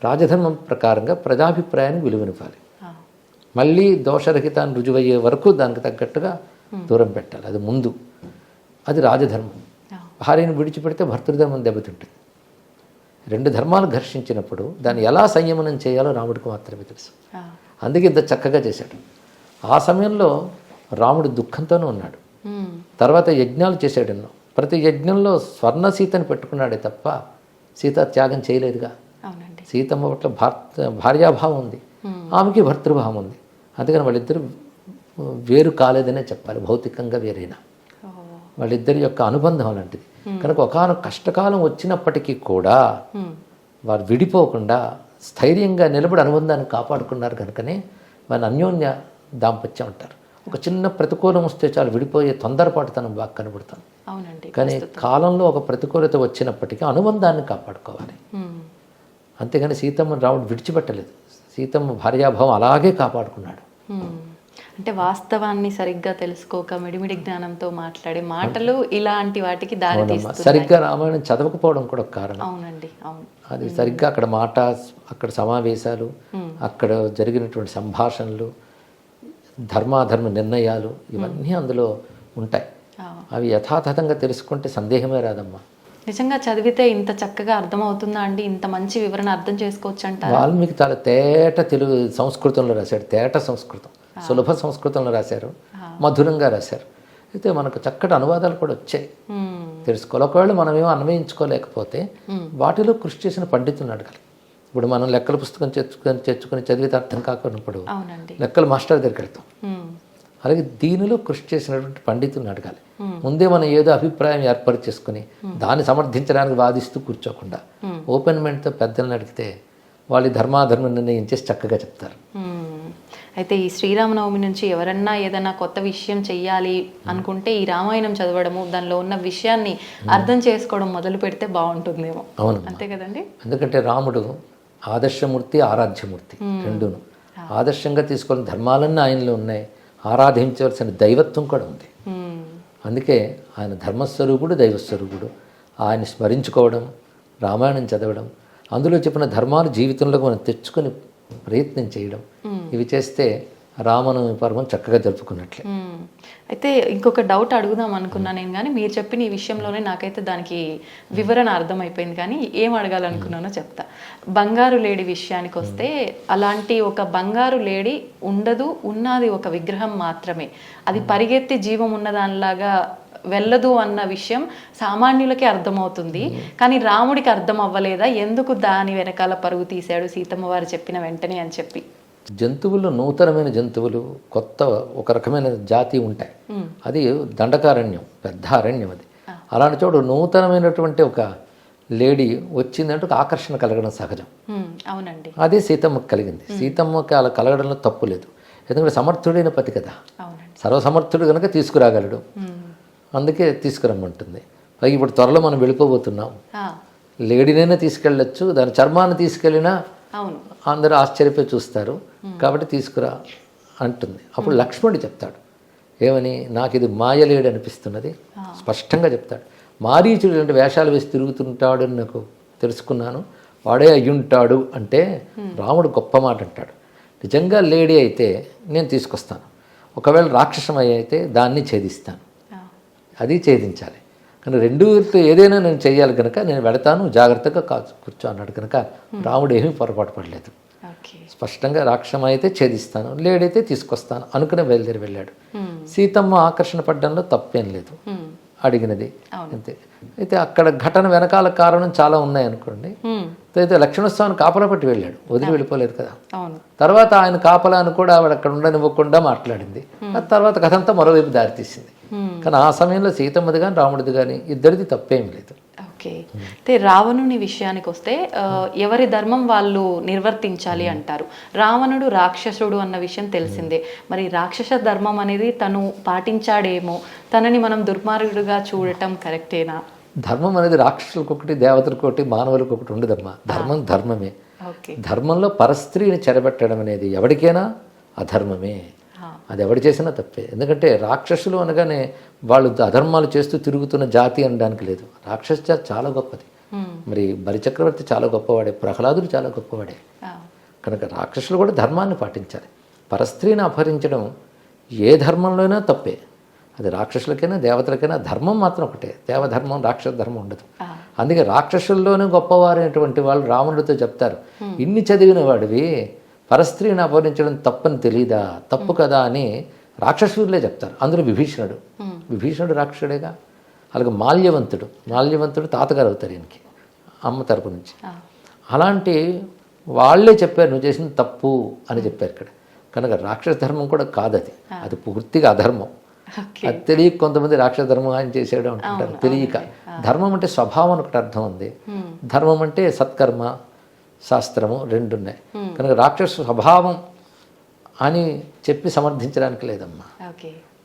రాజధర్మం ప్రకారంగా ప్రజాభిప్రాయానికి విలువనివ్వాలి, మళ్ళీ దోషరహితాన్ని రుజువయ్యే వరకు దానికి తగ్గట్టుగా దూరం పెట్టాలి, అది ముందు, అది రాజధర్మం. భార్యను విడిచిపెడితే భర్తృధర్మం దెబ్బతింటుంది. రెండు ధర్మాలు ఘర్షించినప్పుడు దాన్ని ఎలా సంయమనం చేయాలో రాముడికి మాత్రమే తెలుసు. అందుకే ఇంత చక్కగా చేశాడు. ఆ సమయంలో రాముడు దుఃఖంతోనే ఉన్నాడు. తర్వాత యజ్ఞాలు చేశాడు ఎన్నో, ప్రతి యజ్ఞంలో స్వర్ణ సీతని పెట్టుకున్నాడే తప్ప సీత త్యాగం చేయలేదుగా. సీతమ్మ పట్ల భార్యాభావం ఉంది, ఆమెకి భర్తృభావం ఉంది. అందుకని వాళ్ళిద్దరూ వేరు కాలేదనే చెప్పాలి, భౌతికంగా వేరైనా వాళ్ళిద్దరి యొక్క అనుబంధం అలాంటిది. కనుక ఒకానొక కష్టకాలం వచ్చినప్పటికీ కూడా వారు విడిపోకుండా స్థైర్యంగా నిలబడి అనుబంధాన్ని కాపాడుకున్నారు. కనుకనే వారిని అన్యోన్య దాంపత్యం అంటారు. ఒక చిన్న ప్రతికూలం వస్తే చాలు విడిపోయే తొందరపాటుతనం బాగా కనబడుతుంది. కానీ కాలంలో ఒక ప్రతికూలత వచ్చినప్పటికీ అనుబంధాన్ని కాపాడుకోవాలి. అంతేగాని సీతమ్మ రాముడు విడిచిపెట్టలేదు, సీతమ్మ భార్యాభావం అలాగే కాపాడుకున్నాడు. అంటే వాస్తవాన్ని సరిగ్గా తెలుసుకోక మిడిమిడి జ్ఞానంతో మాట్లాడే మాటలు ఇలాంటి వాటికి దారి తీస్తాయి. సరిగ్గా రామాయణం చదవకపోవడం కూడా ఒక కారణం. అవునండి, అవును. అది సరిగ్గా అక్కడ మాట, అక్కడ సమావేశాలు, అక్కడ జరిగినటువంటి సంభాషణలు, ధర్మాధర్మ నిర్ణయాలు ఇవన్నీ అందులో ఉంటాయి. అవి యథాతథంగా తెలుసుకుంటే సందేహమే రాదమ్మా. నిజంగా చదివితే ఇంత చక్కగా అర్థమవుతుందా అండి? ఇంత మంచి వివరణ అర్థం చేసుకోవచ్చు అంటారు. వాల్మీకి చాలా తేట తెలుగు సంస్కృతంలో రాశాడు, తేట సంస్కృతం, సులభ సంస్కృతంలో రాశారు, మధురంగా రాశారు. అయితే మనకు చక్కటి అనువాదాలు కూడా వచ్చాయి, తెలుసుకోవాలి. ఒకవేళ మనం ఏమో అన్వయించుకోలేకపోతే వాటిలో కృషి చేసిన పండితులను అడగాలి. ఇప్పుడు మనం లెక్కల పుస్తకం తెచ్చుకొని చదివితే అర్థం కాకున్నప్పుడు లెక్కల మాస్టర్ దగ్గరికి వెళ్తాం. అలాగే దీనిలో కృషి చేసినటువంటి పండితులను అడగాలి. ముందే మనం ఏదో అభిప్రాయం ఏర్పాటు చేసుకుని దాన్ని సమర్థించడానికి వాదిస్తూ కూర్చోకుండా ఓపెన్ మైండ్తో పెద్దలను అడిగితే వాళ్ళు ధర్మాధర్మం నిర్ణయించేసి చక్కగా చెప్తారు. అయితే ఈ శ్రీరామనవమి నుంచి ఎవరన్నా ఏదైనా కొత్త విషయం చెయ్యాలి అనుకుంటే ఈ రామాయణం చదవడము, దానిలో ఉన్న విషయాన్ని అర్థం చేసుకోవడం మొదలు పెడితే బాగుంటుందేమో. అవును, అంతే కదండి. ఎందుకంటే రాముడు ఆదర్శమూర్తి, ఆరాధ్యమూర్తి రెండును. ఆదర్శంగా తీసుకున్న ధర్మాలన్నీ ఆయనలో ఉన్నాయి, ఆరాధించవలసిన దైవత్వం కూడా ఉంది. అందుకే ఆయన ధర్మస్వరూపుడు, దైవస్వరూపుడు. ఆయన స్మరించుకోవడం, రామాయణం చదవడం, అందులో చెప్పిన ధర్మాలు జీవితంలోకి మనం తెచ్చుకొని ప్రయత్నం చేయడం, ఇవి చేస్తే రామనవమి పర్వం చక్కగా జరుపుకున్నట్లే. అయితే ఇంకొక డౌట్ అడుగుదాం అనుకున్నా నేను, కానీ మీరు చెప్పిన ఈ విషయంలోనే నాకైతే దానికి వివరణ అర్థమైపోయింది. కానీ ఏం అడగాలనుకున్నానో చెప్తా. బంగారు లేడి విషయానికి వస్తే, అలాంటి ఒక బంగారు లేడి ఉండదు, ఉన్నది ఒక విగ్రహం మాత్రమే, అది పరిగెత్తి జీవం ఉన్నదానిలాగా వెళ్ళదు అన్న విషయం సామాన్యులకే అర్థమవుతుంది. కానీ రాముడికి అర్థం అవ్వలేదా? ఎందుకు దాని వెనకాల పరుగు తీశాడు సీతమ్మ వారు చెప్పిన వెంటనే అని చెప్పి? జంతువులు, నూతనమైన జంతువులు, కొత్త ఒక రకమైన జాతి ఉంటాయి. అది దండకారణ్యం, పెద్ద అరణ్యం అది. అలాంటి చోటు నూతనమైనటువంటి ఒక లేడీ వచ్చిందంటే ఒక ఆకర్షణ కలగడం సహజం. అవునండి, అదే సీతమ్మకి కలిగింది. సీతమ్మకి అలా కలగడంలో తప్పు లేదు, ఎందుకంటే సమర్థుడైన పతి కదా, సర్వసమర్థుడు కనుక తీసుకురాగలడు, అందుకే తీసుకురమ్మంటుంది. పైగా ఇప్పుడు త్వరలో మనం వెళ్ళిపోబోతున్నాం, లేడీనైనా తీసుకెళ్ళచ్చు, దాని చర్మాన్ని తీసుకెళ్ళినా అందరూ ఆశ్చర్యపోయి చూస్తారు, కాబట్టి తీసుకురా అంటుంది. అప్పుడు లక్ష్మణుడు చెప్తాడు ఏమని, నాకు ఇది మాయలేడు అనిపిస్తున్నది, స్పష్టంగా చెప్తాడు. మారీచుడు అంటే వేషాలు వేసి తిరుగుతుంటాడు అని నాకు తెలుసుకున్నాను, వాడే అయ్యుంటాడు అంటే రాముడు గొప్ప మాట అంటాడు. నిజంగా లేడీ అయితే నేను తీసుకొస్తాను, ఒకవేళ రాక్షసమై అయితే దాన్ని ఛేదిస్తాను, అది ఛేదించాలి. కానీ రెండుతో ఏదైనా నేను చేయాలి కనుక నేను వెళతాను, జాగ్రత్తగా కూర్చో అన్నాడు కనుక రాముడు ఏమీ పొరపాటు పడలేదు. స్పష్టంగా రాక్షసం అయితే ఛేదిస్తాను, లేడైతే తీసుకొస్తాను అనుకునే బయలుదేరి వెళ్ళాడు. సీతమ్మ ఆకర్షణ పడ్డంలో తప్పేం లేదు, అడిగినది అంతే. అయితే అక్కడ ఘటన వెనకాల కారణం చాలా ఉన్నాయనుకోండి. అయితే లక్ష్మణస్వామిని కాపలా పట్టి వెళ్ళాడు, వదిలి వెళ్ళిపోలేదు కదా. తర్వాత ఆయన కాపలాను కూడా ఆవిడ అక్కడ ఉండనివ్వకుండా మాట్లాడింది. ఆ తర్వాత కథ అంతా మరోవైపు దారితీసింది. కానీ ఆ సమయంలో సీతమ్మది కానీ రాముడిది కానీ ఇద్దరిది తప్పేం లేదు. ఓకే. అయితే రావణుని విషయానికి వస్తే ఎవరి ధర్మం వాళ్ళు నిర్వర్తించాలి అంటారు. రావణుడు రాక్షసుడు అన్న విషయం తెలిసిందే. మరి రాక్షస ధర్మం అనేది తను పాటించాడేమో, తనని మనం దుర్మార్గుడుగా చూడటం కరెక్టేనా? ధర్మం అనేది రాక్షసులకు ఒకటి, దేవతలకు ఒకటి, మానవులకు ఒకటి ఉండదమ్మా. ధర్మం ధర్మమే. ధర్మంలో పరస్త్రీని చెరబెట్టడం అనేది ఎవరికైనా అధర్మమే, అది ఎవడు చేసినా తప్పే. ఎందుకంటే రాక్షసులు అనగానే వాళ్ళు అధర్మాలు చేస్తూ తిరుగుతున్న జాతి అనడానికి లేదు. రాక్షస జాతి చాలా గొప్పది. మరి బలిచక్రవర్తి చాలా గొప్పవాడే, ప్రహ్లాదుడు చాలా గొప్పవాడే. కనుక రాక్షసులు కూడా ధర్మాన్ని పాటించాలి. పరస్త్రీని అపహరించడం ఏ ధర్మంలోనైనా తప్పే, అది రాక్షసులకైనా దేవతలకైనా. ధర్మం మాత్రం ఒకటే, దేవధర్మం రాక్షస ధర్మం ఉండదు. అందుకే రాక్షసుల్లోనే గొప్పవారైనటువంటి వాళ్ళు రావణుడితో చెప్తారు, ఇన్ని చదివిన వాడివి పరస్త్రీని అపహరించడం తప్పని తెలీదా, తప్పు కదా అని రాక్షసులే చెప్తారు. అందులో విభీషణుడు రాక్షసుడేగా. అలాగే మాల్యవంతుడు తాతగారు అవుతారు ఈయనకి, అమ్మ తరపు నుంచి. అలాంటి వాళ్ళే చెప్పారు నువ్వు చేసిన తప్పు అని చెప్పారు ఇక్కడ. కనుక రాక్షస ధర్మం కూడా కాదు, అది పూర్తిగా అధర్మం. అది తెలియక కొంతమంది రాక్షస ధర్మం ఆయన చేసేయడం అంటుంటారు, తెలియక. ధర్మం అంటే స్వభావం అని ఒకటి అర్థం ఉంది, ధర్మం అంటే సత్కర్మ శాస్త్రము రెండున్నాయి. కనుక రాక్షస స్వభావం అని చెప్పి సమర్థించడానికి లేదమ్మా,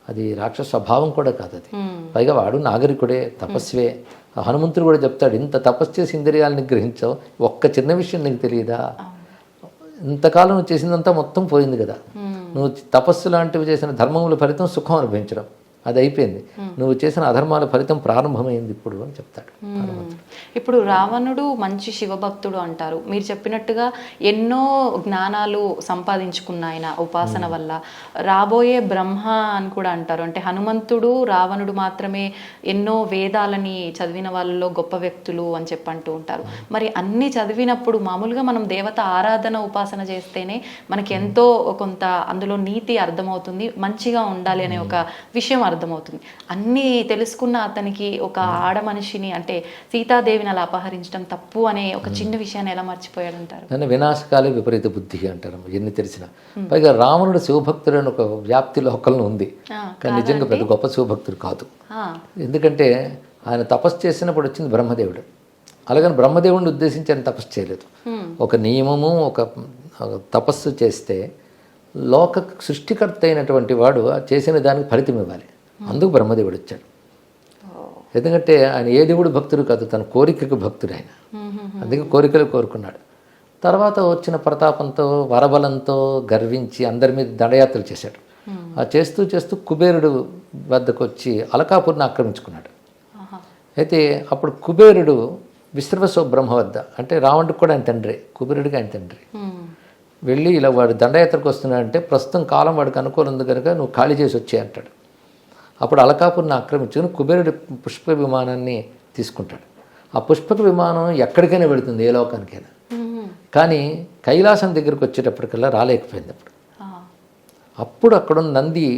అది రాక్షస స్వభావం కూడా కాదు అది. పైగా వాడు నాగరికుడే, తపస్వే. హనుమంతుడు కూడా చెప్తాడు, ఇంత తపస్సు చేసి ఇంద్రియాలను గ్రహించావు, ఒక్క చిన్న విషయం నీకు తెలియదా, ఇంతకాలం నువ్వు చేసిందంతా మొత్తం పోయింది కదా. నువ్వు తపస్సు లాంటివి చేసిన ధర్మముల ఫలితం సుఖం అనుభవించడం, అది అయిపోయింది. నువ్వు చేసిన అధర్మాల ఫలితం ప్రారంభమైంది ఇప్పుడు అని చెప్తాడు. ఇప్పుడు రావణుడు మంచి శివభక్తుడు అంటారు. మీరు చెప్పినట్టుగా ఎన్నో జ్ఞానాలు సంపాదించుకున్న ఆయన ఉపాసన వల్ల. రాబోయే బ్రహ్మ అని కూడా అంటారు. అంటే హనుమంతుడు, రావణుడు మాత్రమే ఎన్నో వేదాలని చదివిన వాళ్ళలో గొప్ప వ్యక్తులు అని చెప్పి అంటూ ఉంటారు. మరి అన్ని చదివినప్పుడు మామూలుగా మనం దేవత ఆరాధన ఉపాసన చేస్తేనే మనకి ఎంతో కొంత అందులో నీతి అర్థమవుతుంది, మంచిగా ఉండాలి అనే ఒక విషయం అర్థమవుతుంది. అన్నీ తెలుసుకున్న అతనికి ఒక ఆడ మనిషిని అంటే సీతాదేవిని అలా అపహరించడం తప్పు అనే ఒక చిన్న విషయాన్ని ఎలా మర్చిపోయాడంటారు? దాన్ని వినాశకాలే విపరీత బుద్ధి అంటారు ఎన్ని తెలిసినా. పైగా రావణుడు శివభక్తుడు అని ఒక వ్యాప్తి లోకంలో ఉంది, కానీ నిజంగా పెద్ద గొప్ప శివభక్తుడు కాదు. ఎందుకంటే ఆయన తపస్సు చేసినప్పుడు వచ్చింది బ్రహ్మదేవుడు. అలాగని బ్రహ్మదేవుడిని ఉద్దేశించి ఆయన తపస్సు చేయలేదు. ఒక నియమము, ఒక తపస్సు చేస్తే లోక సృష్టికర్త అయినటువంటి వాడు చేసిన దానికి ఫలితం ఇవ్వాలి. అందుకు బ్రహ్మదేవుడు వచ్చాడు. ఎందుకంటే ఆయన ఏ దేవుడు భక్తుడు కాదు, తన కోరికకు భక్తుడు ఆయన. అందుకే కోరికలు కోరుకున్నాడు. తర్వాత వచ్చిన ప్రతాపంతో వరబలంతో గర్వించి అందరి మీద దండయాత్రలు చేశాడు. ఆ చేస్తూ చేస్తూ కుబేరుడు వద్దకు వచ్చి అలకాపురిని ఆక్రమించుకున్నాడు. అయితే అప్పుడు కుబేరుడు విశ్రవసో బ్రహ్మ వద్ద, అంటే రావణుడికి కూడా ఆయన తండ్రి, కుబేరుడికి ఆయన తండ్రి, వెళ్ళి ఇలా వాడు దండయాత్రకు వస్తున్నాడంటే ప్రస్తుతం కాలం వాడికి అనుకూలం ఉంది కనుక నువ్వు ఖాళీ చేసి వచ్చే అంటాడు. అప్పుడు అలకాపురిని ఆక్రమించుకుని కుబేరుడి పుష్ప విమానాన్ని తీసుకుంటాడు. ఆ పుష్పక విమానం ఎక్కడికైనా వెళుతుంది, ఏ లోకానికైనా. కానీ కైలాసం దగ్గరికి వచ్చేటప్పటికల్లా రాలేకపోయింది. అప్పుడు అక్కడ నంది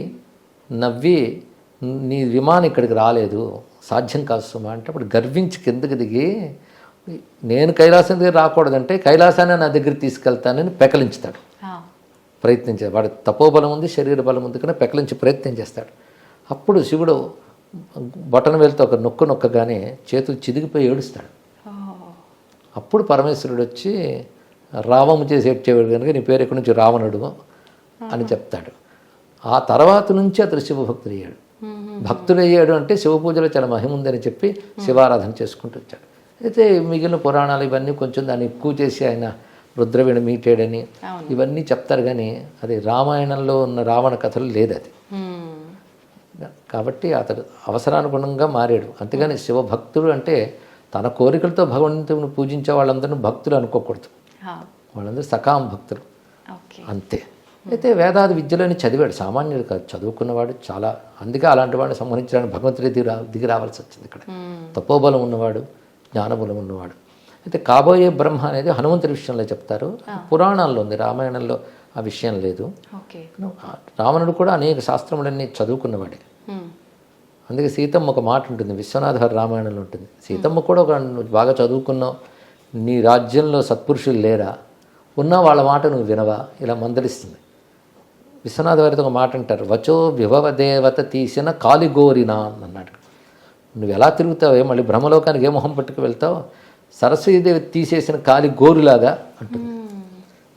నవ్వి, నీ విమానం ఇక్కడికి రాలేదు, సాధ్యం కాదు సుమా అంటే, అప్పుడు గర్వించి కిందకి దిగి నేను కైలాసం దగ్గర రాకూడదంటే కైలాసాన్ని నా దగ్గర తీసుకెళ్తానని పెకలించుతాడు. ప్రయత్నించాడు. వాడి తపోబలం ఉంది, శరీర బలం ఉంది, కానీ పెకలించి ప్రయత్నం చేస్తాడు. అప్పుడు శివుడు బొటన వేలుతో ఒక నొక్కగానే చేతులు చిదిగిపోయి ఏడుస్తాడు. అప్పుడు పరమేశ్వరుడు వచ్చి రావము చేసి ఏడ్చేవాడు కనుక నీ పేరు ఎక్కడి నుంచి రావణుడు అని చెప్తాడు. ఆ తర్వాత నుంచి అతడు శివభక్తుడు అయ్యాడు. భక్తుడయ్యాడు అంటే శివ పూజలో చాలా మహిమ ఉందని చెప్పి శివారాధన చేసుకుంటూ వచ్చాడు. అయితే మిగిలిన పురాణాలు ఇవన్నీ కొంచెం దాన్ని ఎక్కువ చేసి ఆయన రుద్రవీణ మీటాడని ఇవన్నీ చెప్తారు, కానీ అది రామాయణంలో ఉన్న రావణ కథలు లేదు అది. కాబట్టి అతడు అవసరానుగుణంగా మారాడు. అంతేగాని శివభక్తుడు అంటే తన కోరికలతో భగవంతుని పూజించే వాళ్ళందరూ భక్తులు అనుకోకూడదు. వాళ్ళందరూ సకామ భక్తులు అంతే. అయితే వేదాది విద్యలని చదివాడు, సామాన్యుడు కాదు, చదువుకున్నవాడు చాలా. అందుకే అలాంటి వాడు సంహరించడానికి భగవంతుడి దిగి రావాల్సి వచ్చింది. ఇక్కడ తపోబలం ఉన్నవాడు, జ్ఞానబలం ఉన్నవాడు. అయితే కాబోయే బ్రహ్మ అనేది హనుమంతుడి విషయంలో చెప్తారు, పురాణాల్లో ఉంది, రామాయణంలో ఆ విషయం లేదు. రావణుడు కూడా అనేక శాస్త్రములన్నీ చదువుకున్నవాడే. అందుకే సీతమ్మ ఒక మాట ఉంటుంది, విశ్వనాథ రామాయణంలో ఉంటుంది. సీతమ్మ కూడా ఒక బాగా చదువుకున్నావు, నీ రాజ్యంలో సత్పురుషులు లేరా, ఉన్నా వాళ్ళ మాట నువ్వు వినవా, ఇలా మందలిస్తుంది. విశ్వనాథ వారితో ఒక మాట అంటారు, వచో విభవ దేవత తీసిన కాలిగోరినా అన్నాడు. నువ్వు ఎలా తిరుగుతావే, మళ్ళీ బ్రహ్మలోకానికి ఏ మొహం పట్టుకు వెళ్తావు, సరస్వతీదేవి తీసేసిన కాలిగోరులాగా అంటుంది.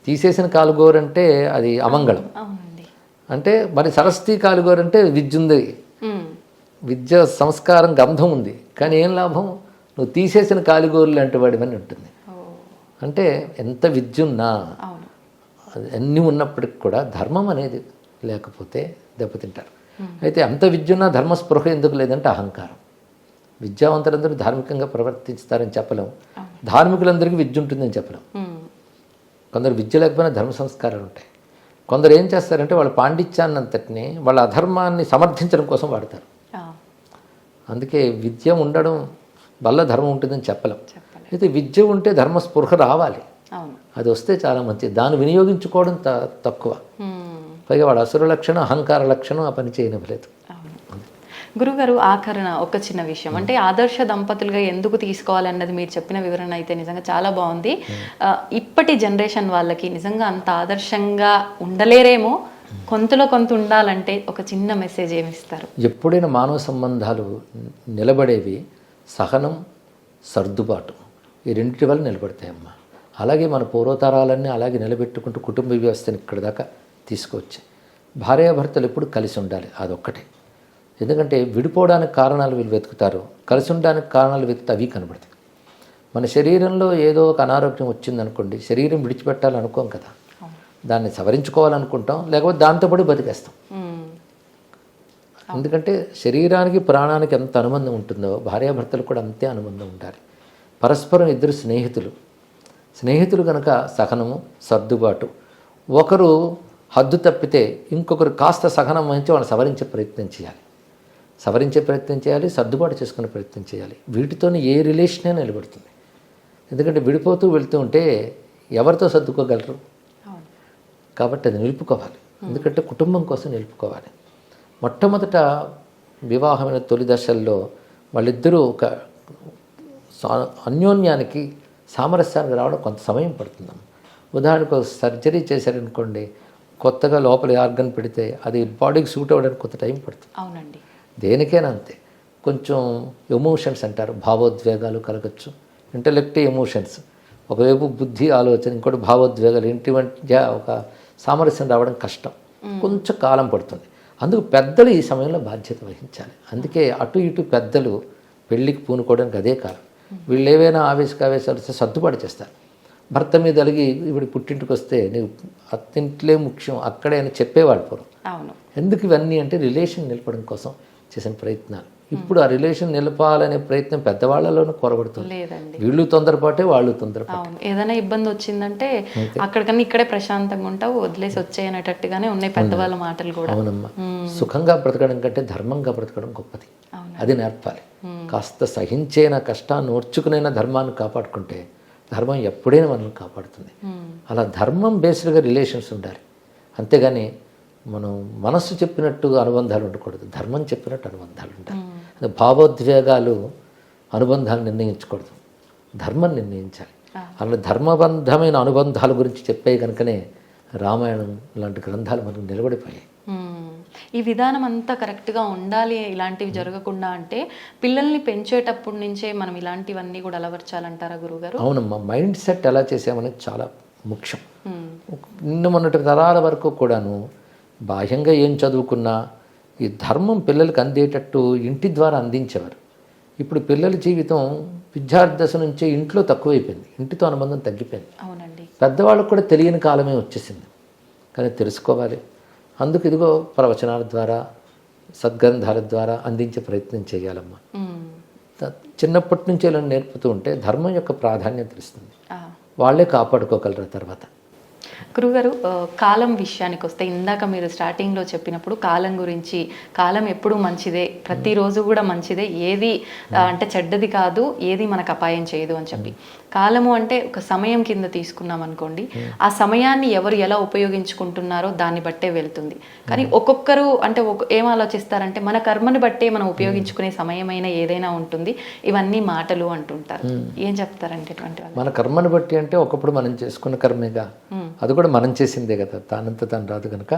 తీసేసిన కాలుగోరు అంటే అది అమంగళం. అంటే మరి సరస్వతి కాలుగోరు అంటే విద్య ఉంది, విద్య సంస్కారం గంధం ఉంది, కానీ ఏం లాభం, నువ్వు తీసేసిన కాలిగోరు లాంటి వాడివని ఉంటుంది. అంటే ఎంత విద్య ఉన్నా అన్నీ ఉన్నప్పటికి కూడా ధర్మం అనేది లేకపోతే దెబ్బతింటారు. అయితే అంత విద్య ఉన్నా ధర్మస్పృహ ఎందుకు లేదంటే అహంకారం. విద్యావంతులందరూ ధార్మికంగా ప్రవర్తిస్తారని చెప్పలేం, ధార్మికులందరికీ విద్య ఉంటుందని చెప్పలేం. కొందరు విద్య లేకపోయినా ధర్మ సంస్కారాలు ఉంటాయి. కొందరు ఏం చేస్తారంటే వాళ్ళ పాండిత్యాన్ని అంతటిని వాళ్ళ అధర్మాన్ని సమర్థించడం కోసం వాడతారు. అందుకే విద్య ఉండడం వల్ల ధర్మం ఉంటుందని చెప్పలేం. అయితే విద్య ఉంటే ధర్మస్పృహ రావాలి, అది వస్తే చాలా మంచిది. దాన్ని వినియోగించుకోవడం తక్కువ. పైగా వాడు అసుర లక్షణం, అహంకార లక్షణం, ఆ పని చేయనివ్వలేదు. గురుగారు, ఆఖరణ ఒక చిన్న విషయం, అంటే ఆదర్శ దంపతులుగా ఎందుకు తీసుకోవాలన్నది మీరు చెప్పిన వివరణ అయితే నిజంగా చాలా బాగుంది. ఇప్పటి జనరేషన్ వాళ్ళకి నిజంగా అంత ఆదర్శంగా ఉండలేరేమో, కొంతలో కొంత ఉండాలంటే ఒక చిన్న మెసేజ్ ఏమిస్తారు? ఎప్పుడైనా మానవ సంబంధాలు నిలబడేవి సహనం, సర్దుబాటు, ఈ రెండింటి వల్ల నిలబడతాయమ్మా. అలాగే మన పూర్వతరాలన్నీ అలాగే నిలబెట్టుకుంటూ కుటుంబ వ్యవస్థని ఇక్కడ దాకా తీసుకొచ్చాయి. భార్యాభర్తలు ఎప్పుడు కలిసి ఉండాలి, అదొక్కటే. ఎందుకంటే విడిపోవడానికి కారణాలు వీళ్ళు వెతుకుతారు, కలిసి ఉండడానికి కారణాలు వెతుకుతా అవి కనబడతాయి. మన శరీరంలో ఏదో ఒక అనారోగ్యం వచ్చిందనుకోండి, శరీరం విడిచిపెట్టాలనుకోం కదా, దాన్ని సవరించుకోవాలనుకుంటాం, లేకపోతే దాంతోపాటు బతికేస్తాం. ఎందుకంటే శరీరానికి ప్రాణానికి ఎంత అనుబంధం ఉంటుందో భార్యాభర్తలు కూడా అంతే అనుబంధం ఉండాలి. పరస్పరం ఇద్దరు స్నేహితులు కనుక సహనము, సర్దుబాటు. ఒకరు హద్దు తప్పితే ఇంకొకరు కాస్త సహనం వహించి వాళ్ళని సవరించే ప్రయత్నం చేయాలి, సర్దుబాటు చేసుకునే ప్రయత్నం చేయాలి. వీటితోనే ఏ రిలేషనే నిలబడుతుంది. ఎందుకంటే విడిపోతూ వెళ్తూ ఉంటే ఎవరితో సర్దుకోగలరు? కాబట్టి అది నిలుపుకోవాలి. ఎందుకంటే కుటుంబం కోసం నిలుపుకోవాలి. మొట్టమొదట వివాహమైన తొలి దశల్లో వాళ్ళిద్దరూ ఒక అన్యోన్యానికి సామరస్యానికి రావడం కొంత సమయం పడుతుందమ్మ. ఉదాహరణకు ఒక సర్జరీ చేశారనుకోండి, కొత్తగా లోపల ఆర్గన్ పెడితే అది బాడీకి సూట్ అవ్వడానికి కొంత టైం పడుతుంది. అవునండి. దేనికైనా అంతే. కొంచెం ఎమోషన్స్ అంటారు, భావోద్వేగాలు కలగచ్చు, ఇంటలెక్ట్ ఎమోషన్స్, ఒకవైపు బుద్ధి ఆలోచన, ఇంకోటి భావోద్వేగాలు, ఇంటి మధ్య ఒక సామరస్యం రావడం కష్టం, కొంచెం కాలం పడుతుంది. అందుకు పెద్దలు ఈ సమయంలో బాధ్యత వహించాలి. అందుకే అటు ఇటు పెద్దలు పెళ్ళికి పూనుకోవడానికి అదే కాలం. వీళ్ళు ఏవైనా ఆవేశాలు వస్తే సర్దుబాటు చేస్తారు. భర్త మీద అలిగి ఇప్పుడు పుట్టింటికి వస్తే నీవు అత్తింట్లే ముఖ్యం అక్కడే అని చెప్పేవాడు పూర్వం. అవును. ఎందుకు ఇవన్నీ అంటే రిలేషన్ నిలపడం కోసం చేసిన ప్రయత్నాలు. ఇప్పుడు ఆ రిలేషన్ నిలపాలనే ప్రయత్నం పెద్దవాళ్ళలోనూ కొరబడుతుంది. లేదండి, వీళ్ళు తొందరపాటే వాళ్ళు తొందరపాటు. అవును. ఏదైనా ఇబ్బంది వచ్చిందంటే అక్కడికన్నా ఇక్కడే ప్రశాంతంగా ఉంటావు, వదిలేసి వచ్చేయనట్టుగానే ఉన్నాయి పెద్దవాళ్ళ మాటలు కూడా. అవునమ్మా. సుఖంగా బ్రతకడం కంటే ధర్మంగా బ్రతకడం గొప్పది. అది నేర్పాలి. కాస్త సహించేన కష్టాన్ని ఓర్చుకునైనా ధర్మాన్ని కాపాడుకుంటే ధర్మం ఎప్పుడైనా మనల్ని కాపాడుతుంది. అలా ధర్మం బేస్డ్గా రిలేషన్స్ ఉండాలి. అంతేగాని మనం మనస్సు చెప్పినట్టు అనుబంధాలు ఉండకూడదు, ధర్మం చెప్పినట్టు అనుబంధాలు ఉండాలి. అది భావోద్వేగాలు అనుబంధాలు నిర్ణయించకూడదు, ధర్మం నిర్ణయించాలి. అలా ధర్మబంధమైన అనుబంధాల గురించి చెప్పే కనుకనే రామాయణం లాంటి గ్రంథాలు మనకు నిలబడిపోయాయి. ఈ విధానం అంతా కరెక్ట్గా ఉండాలి, ఇలాంటివి జరగకుండా అంటే పిల్లల్ని పెంచేటప్పటి నుంచే మనం ఇలాంటివన్నీ కూడా అలవర్చాలంటారా గురుగారు? అవునమ్మా. మైండ్ సెట్ ఎలా చేసామనేది చాలా ముఖ్యం. నిన్న మొన్నటి తరాల వరకు కూడాను బాహ్యంగా ఏం చదువుకున్నా ఈ ధర్మం పిల్లలకు అందేటట్టు ఇంటి ద్వారా అందించేవారు. ఇప్పుడు పిల్లల జీవితం విద్యార్థి దశ నుంచే ఇంట్లో తక్కువైపోయింది, ఇంటితో అనుబంధం తగ్గిపోయింది. అవునండి. పెద్దవాళ్ళకు కూడా తెలియని కాలమే వచ్చేసింది, కానీ తెలుసుకోవాలి. అందుకు ఇదిగో ప్రవచనాల ద్వారా సద్గ్రంథాల ద్వారా అందించే ప్రయత్నం చేయాలమ్మా. చిన్నప్పటి నుంచి ఇలా నేర్పుతూ ఉంటే ధర్మం యొక్క ప్రాధాన్యత తెలుస్తుంది, వాళ్ళే కాపాడుకోగలరు తర్వాత. గురుగారు, కాలం విషయానికి వస్తే ఇందాక మీరు స్టార్టింగ్లో చెప్పినప్పుడు కాలం గురించి, కాలం ఎప్పుడూ మంచిదే, ప్రతిరోజు కూడా మంచిదే, ఏది అంటే చెడ్డది కాదు, ఏది మనకు అపాయం చేయదు అని చెప్పి. కాలము అంటే ఒక సమయం కింద తీసుకున్నాం అనుకోండి, ఆ సమయాన్ని ఎవరు ఎలా ఉపయోగించుకుంటున్నారో దాన్ని బట్టే వెళ్తుంది. కానీ ఒక్కొక్కరు అంటే ఏం ఆలోచిస్తారంటే మన కర్మని బట్టే మనం ఉపయోగించుకునే సమయమైనా ఏదైనా ఉంటుంది, ఇవన్నీ మాటలు అంటుంటారు. ఏం చెప్తారంటే ఇటువంటి వాళ్ళు? మన కర్మని బట్టి అంటే ఒకప్పుడు మనం చేసుకున్న కర్మేగా, అది కూడా మనం చేసిందే కదా, తానంత తాను రాదు కనుక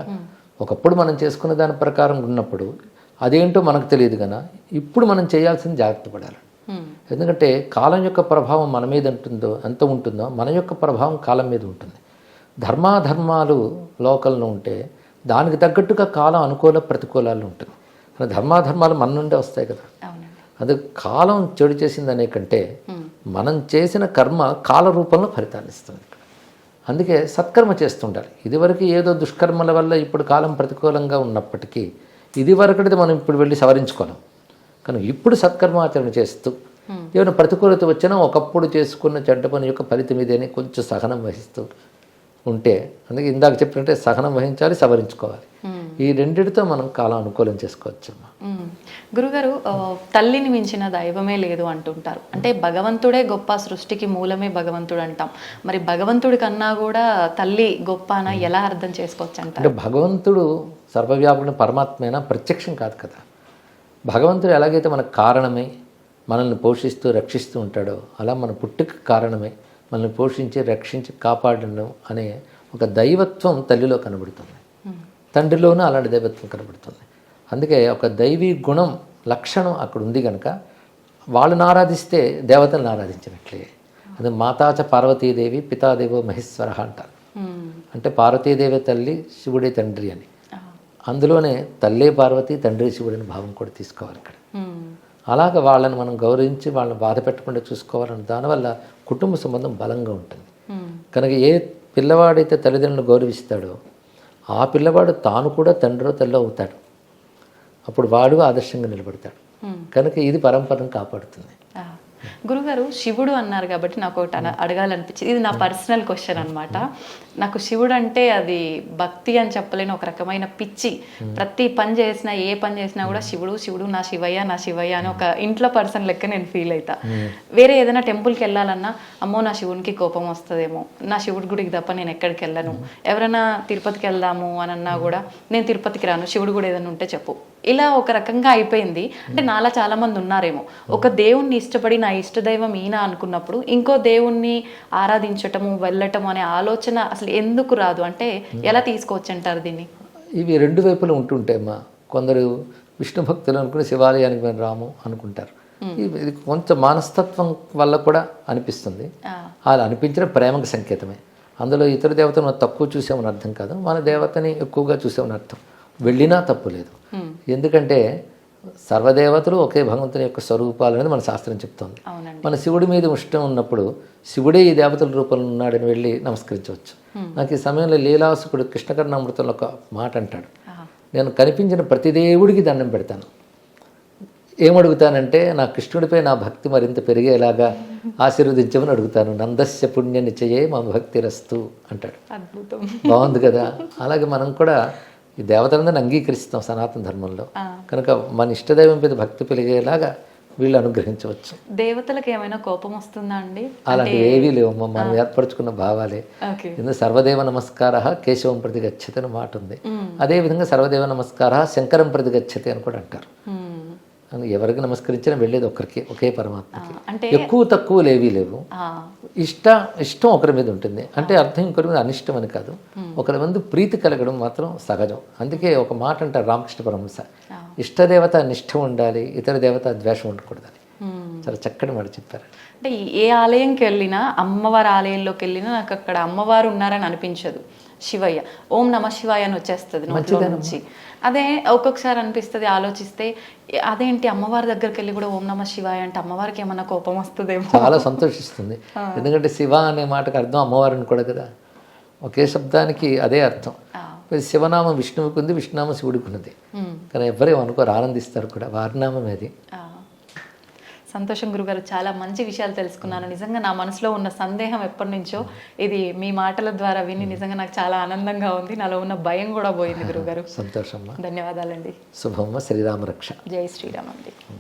ఒకప్పుడు మనం చేసుకున్న దాని ప్రకారం ఉన్నప్పుడు అదేంటో మనకు తెలియదు కనుక ఇప్పుడు మనం చేయాల్సింది జాగ్రత్త పడాలి. ఎందుకంటే కాలం యొక్క ప్రభావం మన మీద ఎంత ఉంటుందో మన యొక్క ప్రభావం కాలం మీద ఉంటుంది. ధర్మాధర్మాలు లోకల్లో ఉంటే దానికి తగ్గట్టుగా కాలం అనుకూల ప్రతికూలాలు ఉంటుంది. ధర్మాధర్మాలు మన నుండే వస్తాయి కదా. అది కాలం చెడు చేసిందనే కంటే మనం చేసిన కర్మ కాల రూపంలో ఫలితాన్ని ఇస్తుంది. అందుకే సత్కర్మ చేస్తుండాలి. ఇదివరకు ఏదో దుష్కర్మల వల్ల ఇప్పుడు కాలం ప్రతికూలంగా ఉన్నప్పటికీ ఇదివరకటిది మనం ఇప్పుడు వెళ్ళి సవరించుకోలేం. కానీ ఇప్పుడు సత్కర్మాచరణ చేస్తూ ఏమైనా ప్రతికూలత వచ్చినా ఒకప్పుడు చేసుకున్న చెడ్డ పని యొక్క ఫలితం ఇదేని కొంచెం సహనం వహిస్తూ ఉంటే, అందుకే ఇందాక చెప్పినట్టే సహనం వహించాలి, సవరించుకోవాలి. ఈ రెండిటితో మనం కాలం అనుకూలం చేసుకోవచ్చు. గురుగారు, తల్లిని మించిన దైవమే లేదు అంటుంటారు. అంటే భగవంతుడే గొప్ప, సృష్టికి మూలమే భగవంతుడు అంటాం. మరి భగవంతుడి కన్నా కూడా తల్లి గొప్పనా ఎలా అర్థం చేసుకోవచ్చు అంటారు? అంటే భగవంతుడు సర్వవ్యాపకుని పరమాత్మైనా ప్రత్యక్షం కాదు కదా. భగవంతుడు ఎలాగైతే మనకు కారణమై మనల్ని పోషిస్తూ రక్షిస్తూ ఉంటాడో అలా మన పుట్టుక కారణమై మనల్ని పోషించి రక్షించి కాపాడడం అనే ఒక దైవత్వం తల్లిలో కనబడుతుంది, తండ్రిలోనూ అలాంటి దైవత్వం కనబడుతుంది. అందుకే ఒక దైవీ గుణం లక్షణం అక్కడ ఉంది కనుక వాళ్ళని ఆరాధిస్తే దేవతలను ఆరాధించినట్లే. అది మాతాచ పార్వతీదేవి పితాదేవో మహేశ్వర అంటారు. అంటే పార్వతీదేవి తల్లి, శివుడే తండ్రి అని. అందులోనే తల్లే పార్వతి, తండ్రి శివుడిని భావం కూడా తీసుకోవాలి ఇక్కడ. అలాగ వాళ్ళని మనం గౌరవించి వాళ్ళని బాధ పెట్టకుండా చూసుకోవాలని దానివల్ల కుటుంబ సంబంధం బలంగా ఉంటుంది. కనుక ఏ పిల్లవాడైతే తల్లిదండ్రులను గౌరవిస్తాడో ఆ పిల్లవాడు తాను కూడా తండ్రో తల్లో అవుతాడు. అప్పుడు వాడు ఆదర్శంగా నిలబడతాడు. కనుక ఇది పరంపరను కాపాడుతుంది. గురుగారు, శివుడు అన్నారు కాబట్టి నాకు ఒకటి అడగాలనిపించింది. ఇది నా పర్సనల్ క్వశ్చన్ అనమాట. నాకు శివుడు అంటే అది భక్తి అని చెప్పలేని ఒక రకమైన పిచ్చి. ప్రతి పని చేసినా, ఏ పని చేసినా కూడా శివుడు శివుడు, నా శివయ్య నా శివయ్య అని ఒక ఇంట్లో పర్సన్ లెక్క నేను ఫీల్ అవుతా. వేరే ఏదైనా టెంపుల్కి వెళ్ళాలన్నా అమ్మో నా శివునికి కోపం వస్తుందేమో, నా శివుడి గుడికి తప్ప నేను ఎక్కడికి వెళ్ళను. ఎవరైనా తిరుపతికి వెళ్దాము అని అన్నా కూడా నేను తిరుపతికి రాను, శివుడు కూడా ఏదైనా ఉంటే చెప్పు. ఇలా ఒక రకంగా అయిపోయింది. అంటే నాలా చాలా మంది ఉన్నారేమో, ఒక దేవుణ్ణి ఇష్టపడి నా ఇష్టదైవం ఈయన అనుకున్నప్పుడు ఇంకో దేవుణ్ణి ఆరాధించటము వెళ్ళటము అనే ఆలోచన అసలు ఎందుకు రాదు? అంటే ఎలా తీసుకోవచ్చు అంటారు దీన్ని? ఇవి రెండు వైపులు ఉంటుంటాయమ్మా. కొందరు విష్ణు భక్తులు అనుకుని శివాలయానికి మేము రాము అనుకుంటారు. ఇది కొంచెం మనస్తత్వం వల్ల కూడా అనిపిస్తుంది. అలా అనిపించిన ప్రేమకు సంకేతమే. అందులో ఇతర దేవతను మనం తక్కువ చూసామని అర్థం కాదు, మన దేవతని ఎక్కువగా చూసామని అర్థం. వెళ్ళినా తప్పు లేదు. ఎందుకంటే సర్వదేవతలు ఒకే భగవంతుని యొక్క స్వరూపాలు అనేది మన శాస్త్రం చెప్తోంది. మన శివుడి మీద ఇష్టం ఉన్నప్పుడు శివుడే ఈ దేవతల రూపంలో ఉన్నాడని వెళ్ళి నమస్కరించవచ్చు. నాకు ఈ సమయంలో లీలాసుకుడు కృష్ణకర్ణామృతంలో ఒక మాట అంటాడు, నేను కనిపించిన ప్రతి దేవుడికి దండం పెడతాను. ఏమడుగుతానంటే నా కృష్ణుడిపై నా భక్తి మరింత పెరిగేలాగా ఆశీర్వదించమని అడుగుతాను. నందస్య పుణ్య నిశ్చయే మా భక్తి రస్తు అంటాడు. అద్భుతం, బాగుంది కదా. అలాగే మనం కూడా ఈ దేవతలందరినీ అంగీకరిస్తాం సనాతన ధర్మంలో. కనుక మన ఇష్టదైవం మీద భక్తి పెరిగేలాగా వీళ్ళు అనుగ్రహించవచ్చు. దేవతలకు ఏమైనా కోపం వస్తుందా అండి? అలాంటివి ఏవీ లేవమ్మా, మనం ఏర్పరచుకున్న భావాలే. ఎందుకు సర్వదేవ నమస్కార కేశవం ప్రతి గచ్చతి అని మాట ఉంది. అదేవిధంగా సర్వదేవ నమస్కార శంకరం ప్రతి గచ్చతి అని కూడా అంటారు. ఎవరికి నమస్కరించినా వెళ్ళేది ఒక్కరికి, ఒకే పరమాత్మకి. ఎక్కువ తక్కువలు ఏవీ లేవు. ఇష్టం ఒకరి మీద ఉంటుంది అంటే అర్థం ఇంకొకరి మీద అనిష్టం అని కాదు. ఒకరి మంది ప్రీతి కలగడం మాత్రం సహజం. అందుకే ఒక మాట అంటారు రామకృష్ణ పరమహంస, ఇష్టదేవత నిష్ఠ ఉండాలి, ఇతర దేవత ద్వేషం ఉండకూడదని. చాలా చక్కటి మాట చెప్పారు. అంటే ఏ ఆలయంకి వెళ్ళినా, అమ్మవారి ఆలయంలోకి వెళ్ళినా నాకు అక్కడ అమ్మవారు ఉన్నారని అనిపించదు. శివయ్య ఓం నమ శివాయ అని వచ్చేస్తుంది నోట్లో నుంచి. అదే ఒక్కొక్కసారి అనిపిస్తుంది ఆలోచిస్తే, అదేంటి అమ్మవారి దగ్గరికి వెళ్ళి కూడా ఓం నమ శివాయ అంటే అమ్మవారికి ఏమన్నా కోపం వస్తుందేమో. చాలా సంతోషిస్తుంది. ఎందుకంటే శివ అనే మాటకు అర్థం అమ్మవారిని కూడా కదా, ఒకే శబ్దానికి అదే అర్థం. శివనామం విష్ణువుకి ఉంది, విష్ణునామం శివుడికి ఉన్నది. కానీ ఎవరేమో అనుకోరు, ఆనందిస్తారు కూడా. వారినామం అది. సంతోషం గురుగారు, చాలా మంచి విషయాలు తెలుసుకున్నాను. నిజంగా నా మనసులో ఉన్న సందేహం ఎప్పటి నుంచో ఇది మీ మాటల ద్వారా విని నిజంగా నాకు చాలా ఆనందంగా ఉంది. నాలో ఉన్న భయం కూడా పోయింది గురుగారు. సంతోషం. ధన్యవాదాలండి. శుభమ్మ. శ్రీరామ రక్ష. జై శ్రీరామ్ అండి.